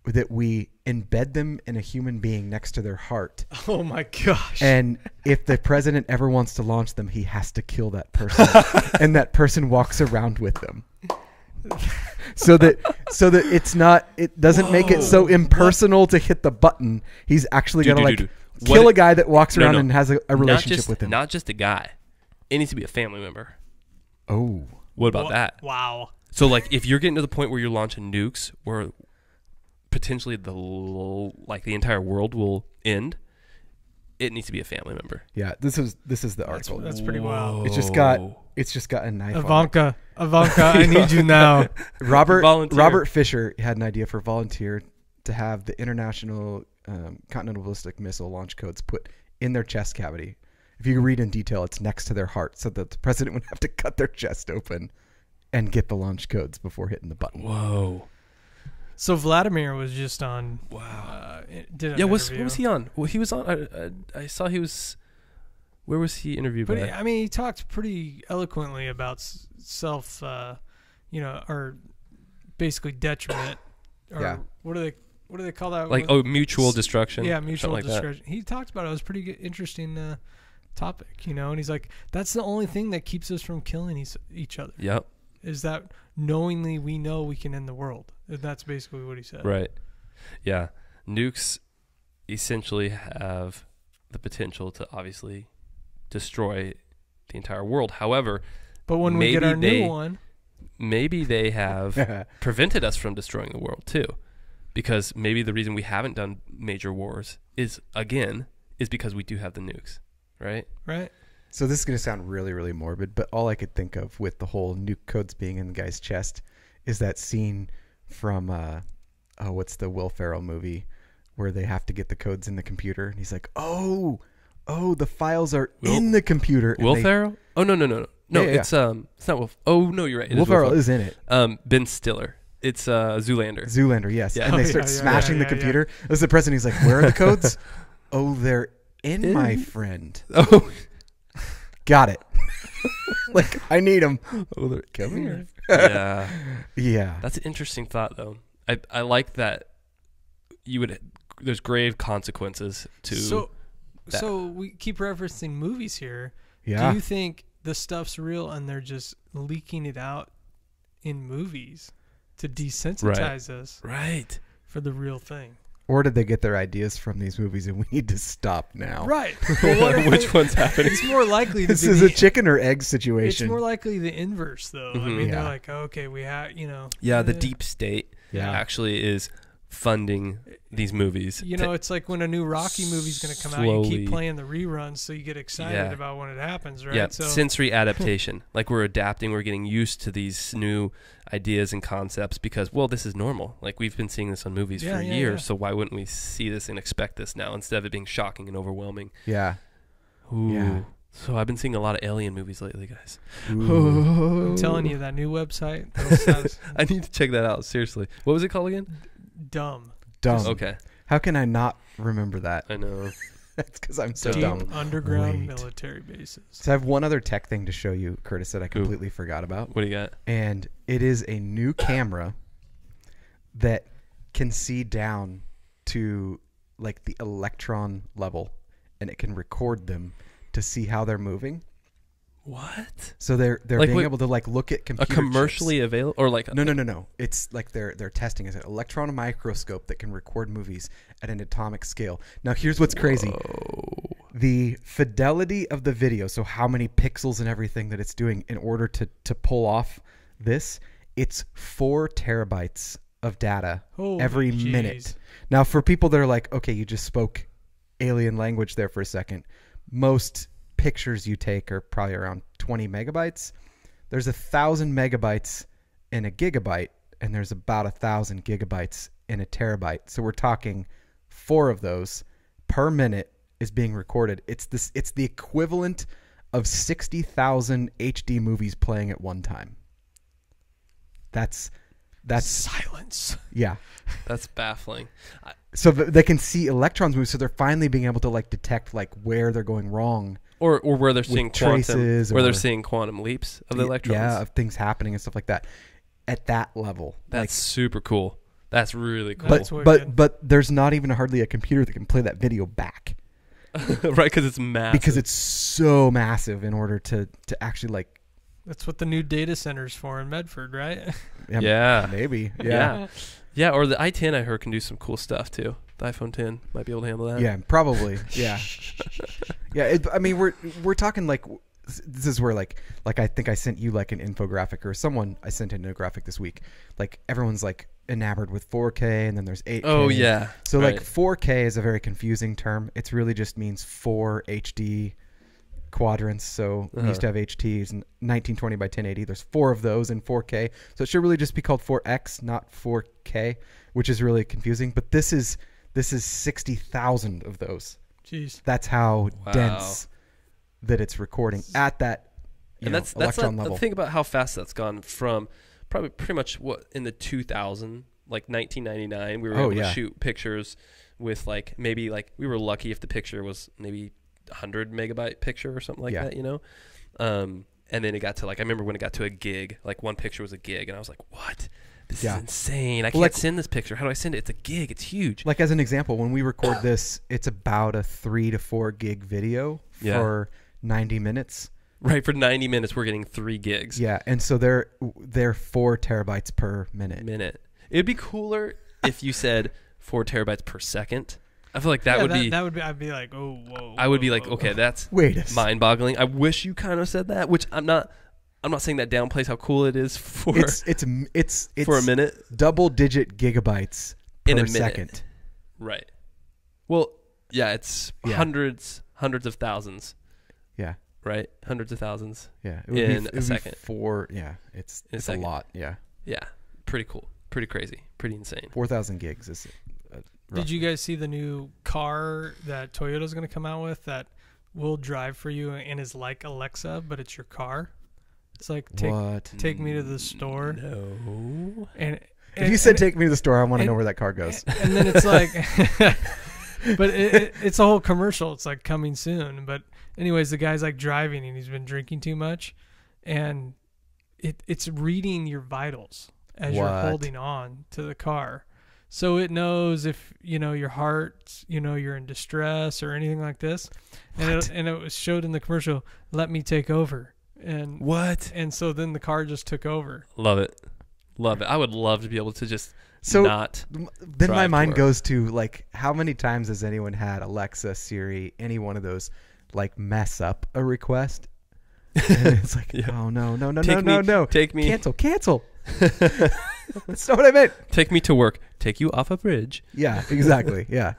that we embed them in a human being next to their heart. Oh my gosh. And if the president ever wants to launch them, he has to kill that person. And that person walks around with them. So that it doesn't make it so impersonal to hit the button. He's actually going to kill a guy that walks around and has a relationship with him. Not just a guy. It needs to be a family member. Oh. What about that? Wow. So like if you're getting to the point where you're launching nukes where potentially the entire world will end, it needs to be a family member. Yeah, this is the article. That's pretty wild. It's just got a knife Ivanka, I need you now. Robert Fisher had an idea for volunteer to have the International Continental Ballistic Missile launch codes put in their chest cavity. If you read in detail, it's next to their heart, so that the president would have to cut their chest open and get the launch codes before hitting the button. Whoa. So Vladimir was just on. Wow. Was he on? Well, he was on. I saw he was. Where was he interviewed by? I mean, he talked pretty eloquently about self, or basically detriment, or what do they call that? Like mutual destruction. Yeah, mutual like destruction. He talked about it. It was a pretty interesting topic, and he's like, that's the only thing that keeps us from killing each other. Yep. Is that knowingly we know we can end the world. That's basically what he said. Right. Yeah. Nukes essentially have the potential to obviously destroy the entire world. However, but when we get our new one, maybe they have prevented us from destroying the world too. Because maybe the reason we haven't done major wars is because we do have the nukes. Right? Right. So this is going to sound really, really morbid, but all I could think of with the whole nuke codes being in the guy's chest is that scene from, what's the Will Ferrell movie where they have to get the codes in the computer. And he's like, oh, the files are in the computer. Will Ferrell? Oh, no. No, Yeah. it's not Will. Oh, no, you're right. It Will is Ferrell is in it. Ben Stiller. It's Zoolander. Zoolander, yes. Yeah. And they Oh, start yeah, smashing the yeah. computer. As the president, he's like, where are the codes? Oh, they're in my friend. Oh, Got it. Like, I need them. they're Come here. Yeah. Yeah. That's an interesting thought, though. I like that there's grave consequences to that. So we keep referencing movies here. Yeah. Do you think the stuff's real and they're just leaking it out in movies to desensitize us Right. for the real thing? Or did they get their ideas from these movies and we need to stop now? Right. But what if Which one's happening? It's more likely to This be is a chicken or egg situation. It's more likely the inverse, though. I Mhm. mean, Yeah. they're like, okay, we have, Yeah, the deep state Yeah. actually is funding these movies. It's like when a new Rocky movie's going to come out, you slowly- keep playing the reruns, so you get excited Yeah. about when it happens, right? Yeah, So sensory adaptation. Like we're adapting, we're getting used to these new ideas and concepts because, well, this is normal. Like we've been seeing this on movies for years, so why wouldn't we see this and expect this now instead of it being shocking and overwhelming? Yeah. Ooh. Yeah. So I've been seeing a lot of alien movies lately, guys. I'm telling you, that new website, that's I need to check that out, seriously. What was it called again? dumb. Dumb. Okay, How can I not remember that? I know. That's because I'm so Deep dumb. underground Wait. military bases. So I have one other tech thing to show you, Curtis, that I completely forgot about. What do you got? And it is a new camera that can see down to like the electron level, and it can record them to see how they're moving. What? So they're Like being what- able to like look at A computer commercially available or like No. It's like they're testing is an electron microscope that can record movies at an atomic scale. Now here's what's crazy. Oh. The fidelity of the video, so how many pixels and everything that it's doing in order to pull off this, it's 4 terabytes of data Holy every jeez. minute. Now for people that are like, okay, you just spoke alien language there for a second. Most pictures you take are probably around 20 megabytes. There's 1,000 megabytes in a gigabyte, and there's about 1,000 gigabytes in a terabyte. So we're talking 4 of those per minute is being recorded. It's the equivalent of 60,000 HD movies playing at one time. That's Silence. yeah. That's baffling. So they can see electrons move, so they're finally being able to like detect like where they're going wrong. Or where they're seeing traces where they're or- seeing quantum leaps of the electrons. Yeah, of things happening and stuff like that. At that level. That's super cool. That's really cool. That's But wicked. but there's not even hardly a computer that can play that video back Right, because it's massive. because it's so massive in order to actually like That's what the new data center's for in Medford, right? Yeah. maybe Yeah, or the i10 I heard can do some cool stuff too. The iPhone 10 might be able to handle that. yeah probably yeah I mean we're talking like this is where like I think I sent you like an infographic or someone I sent an infographic this week. Like everyone's like enamored with 4K and then there's 8K. Oh yeah. So right. like 4K is a very confusing term. It's really just means 4 HD quadrants. So we used to have HTs and 1920 by 1080. There's 4 of those in 4K. So it should really just be called 4X, not 4K, which is really confusing. But this is 60,000 of those. Jeez. That's how Wow. dense that it's recording at that and that's electron not, level. think about how fast that's gone from probably pretty much what in the 2000 like 1999 we were able to shoot pictures with like maybe like we were lucky if the picture was maybe 100 megabyte picture or something like that, you know. And then it got to like I remember when it got to a gig, like one picture was a gig and I was like, what? This is insane. I can't send this picture. How do I send it? It's a gig. It's huge. Like as an example, when we record this, it's about a 3 to 4 gig video for 90 minutes. Right, for 90 minutes we're getting 3 gigs. Yeah, and so they're 4 terabytes per minute. It'd be cooler if you said 4 terabytes per second. I feel like that would be I'd be like, oh, whoa. I would be like, whoa. okay, that's Wait a second. mind-boggling. I wish you kind of said that, which I'm not saying that downplays how cool it is for It's for a minute double-digit gigabytes per in a minute. second. Right. Well, yeah, it's Yeah. hundreds of thousands. Yeah. right? Hundreds of thousands. Yeah. In a second. It's In a a second. lot. Yeah. Yeah, pretty cool, pretty crazy, pretty insane. 4,000 gigs is. Did you guys see the new car that Toyota's going to come out with that will drive for you and is like Alexa, but it's your car? It's like take me to the store. No. And If you said take me to the store, I want to know where that car goes. And then it's like, but it's a whole commercial. It's like coming soon. But anyways, the guy's like driving and he's been drinking too much, and it's reading your vitals as you're holding on to the car. So it knows if, your heart, you're in distress or anything like this. And it was showed in the commercial, let me take over. And what? And so then the car just took over. Love it. Love it. I would love to be able to just then my mind work. goes to, like, how many times has anyone had Alexa, Siri, any one of those, like, mess up a request? And it's like, oh, no. Take me. Cancel. That's not what I meant. Take me to work. Take you off a bridge. Yeah, exactly. Yeah.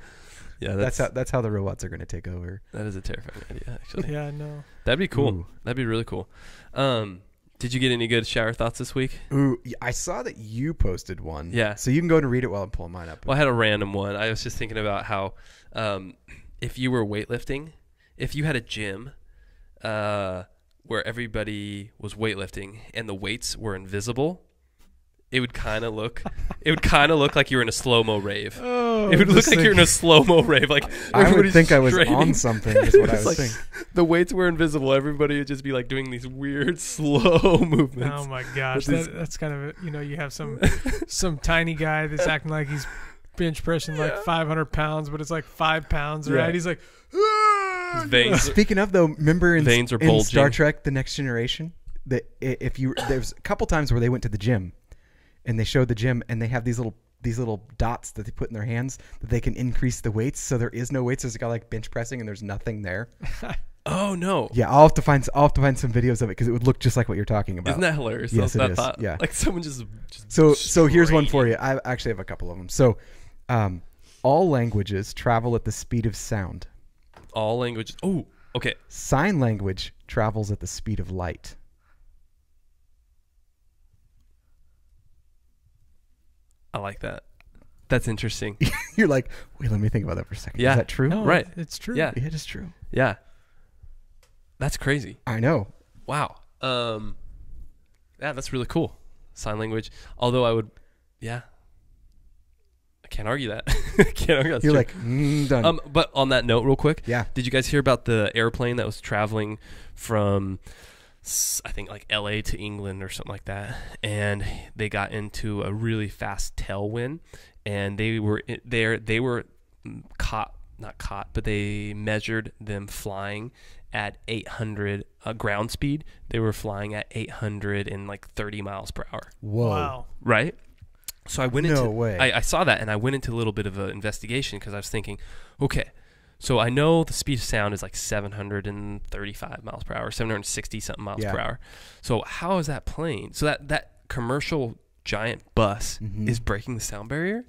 Yeah, that's how the robots are going to take over. That is a terrifying idea, actually. Yeah, I know. That'd be cool. Ooh. That'd be really cool. Did you get any good shower thoughts this week? Ooh, I saw that you posted one. Yeah. So you can go and read it while I'm pulling mine up. Well, I had a random one. I was just thinking about how if you were weightlifting, if you had a gym where everybody was weightlifting and the weights were invisible, it would kind of look like you were in a slowmo rave. Oh, it would look like you're in a slowmo rave. Like I would think I was training. on something. Is what I was like, thinking. The weights were invisible. Everybody would just be like doing these weird slow movements. Oh my gosh, that's kind of you have some tiny guy that's acting like he's bench pressing like 500 pounds, but it's like 5 pounds, right? Yeah. He's like, His veins. Speaking of, though, remember in Veins are in bulging. Star Trek: The Next Generation, that there's a couple times where they went to the gym, and they showed the gym, and they have these little dots that they put in their hands that they can increase the weights. So there is no weights. There's a guy like bench pressing, and there's nothing there. Oh no! Yeah, I'll have to find some videos of it because it would look just like what you're talking about. Isn't that hilarious? Yes, it is. Thought. Yeah. Like someone just So here's one for you. I actually have a couple of them. So, all languages travel at the speed of sound. all languages. Oh, okay. Sign language travels at the speed of light. I like that. That's interesting. You're like, wait, let me think about that for a second. Yeah. Is that true? No, Right. It's true. Yeah. It is true. Yeah. That's crazy. I know. Wow. Yeah, that's really cool. Sign language. Although I would, yeah. I can't argue that. Can't argue that's You're true. like, done. But on that note, real quick. Yeah. Did you guys hear about the airplane that was traveling from, I think, like LA to England or something like that, and they got into a really fast tailwind, and they were not caught, but they measured them flying at 800 ground speed. They were flying at 830 miles per hour. Whoa. Wow. Right? So I went No way. I saw that, and I went into a little bit of an investigation because I was thinking, okay, so I know the speed of sound is like 735 miles per hour, 760 something miles per hour. So how is that plane? So that commercial giant bus is breaking the sound barrier.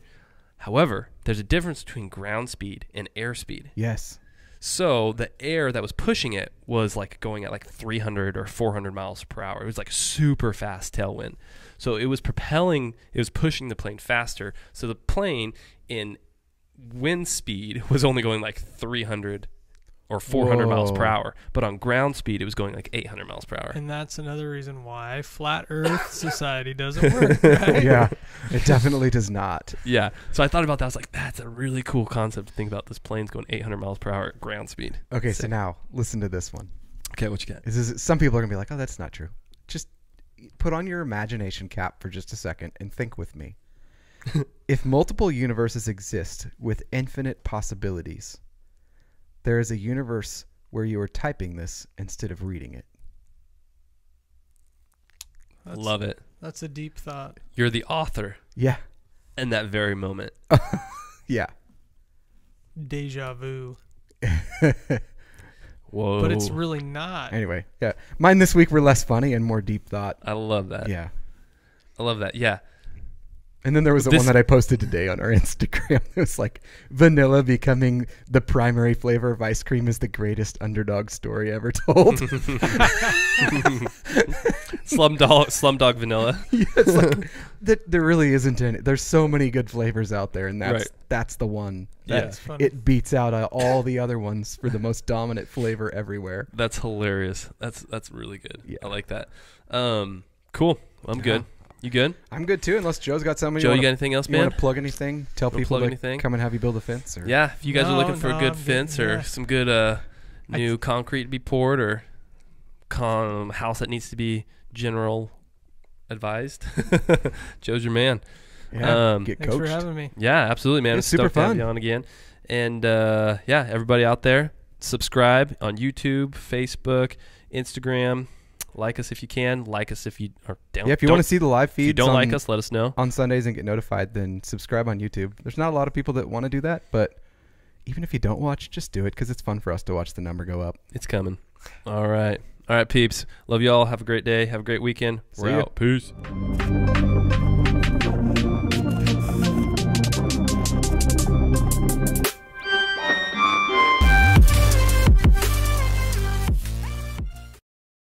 However, there's a difference between ground speed and air speed. Yes. So the air that was pushing it was like going at like 300 or 400 miles per hour. It was like super fast tailwind. So it was pushing the plane faster. So the plane in wind speed was only going like 300 or 400 miles per hour. But on ground speed, it was going like 800 miles per hour. And that's another reason why Flat Earth Society doesn't work, right? Yeah. It definitely does not. Yeah. So I thought about that. I was like, that's a really cool concept to think about. This plane's going 800 miles per hour at ground speed. Okay, so now listen to this one. Okay, what you got? Some people are going to be like, oh, that's not true. Just put on your imagination cap for just a second and think with me. If multiple universes exist with infinite possibilities, there is a universe where you are typing this instead of reading it. Love it. That's a deep thought. You're the author Yeah. in that very moment. Yeah. Deja vu. Whoa. But it's really not. Anyway, yeah. Mine this week were less funny and more deep thought. I love that. Yeah. I love that. Yeah. And then there was the one that I posted today on our Instagram. It was like, vanilla becoming the primary flavor of ice cream is the greatest underdog story ever told. Slumdog vanilla. Yeah, it's like, there really isn't any. There's so many good flavors out there, and that's the one. Yeah. It beats out all the other ones for the most dominant flavor everywhere. That's hilarious. That's really good. Yeah. I like that. Cool. I'm good. You good? I'm good too, unless Joe's got something. Joe, you got anything else, you man? want to plug anything? Tell people to anything? come and have you build a fence? Or? Yeah, if you guys are looking for a good I'm fence good, or some good new concrete to be poured or house that needs to be general advised, Joe's your man. Yeah, get Thanks for coached. having me. Yeah, absolutely, man. It's super stoked to have fun. you on again. And yeah, everybody out there, subscribe on YouTube, Facebook, Instagram. Like us if you can. Like us if you don't. Yeah, if you want to see the live feeds, if you don't like us, let us know. On Sundays and get notified, then subscribe on YouTube. There's not a lot of people that want to do that, but even if you don't watch, just do it because it's fun for us to watch the number go up. It's coming. All right, peeps. Love you all. Have a great day. Have a great weekend. We're See ya. out. Peace.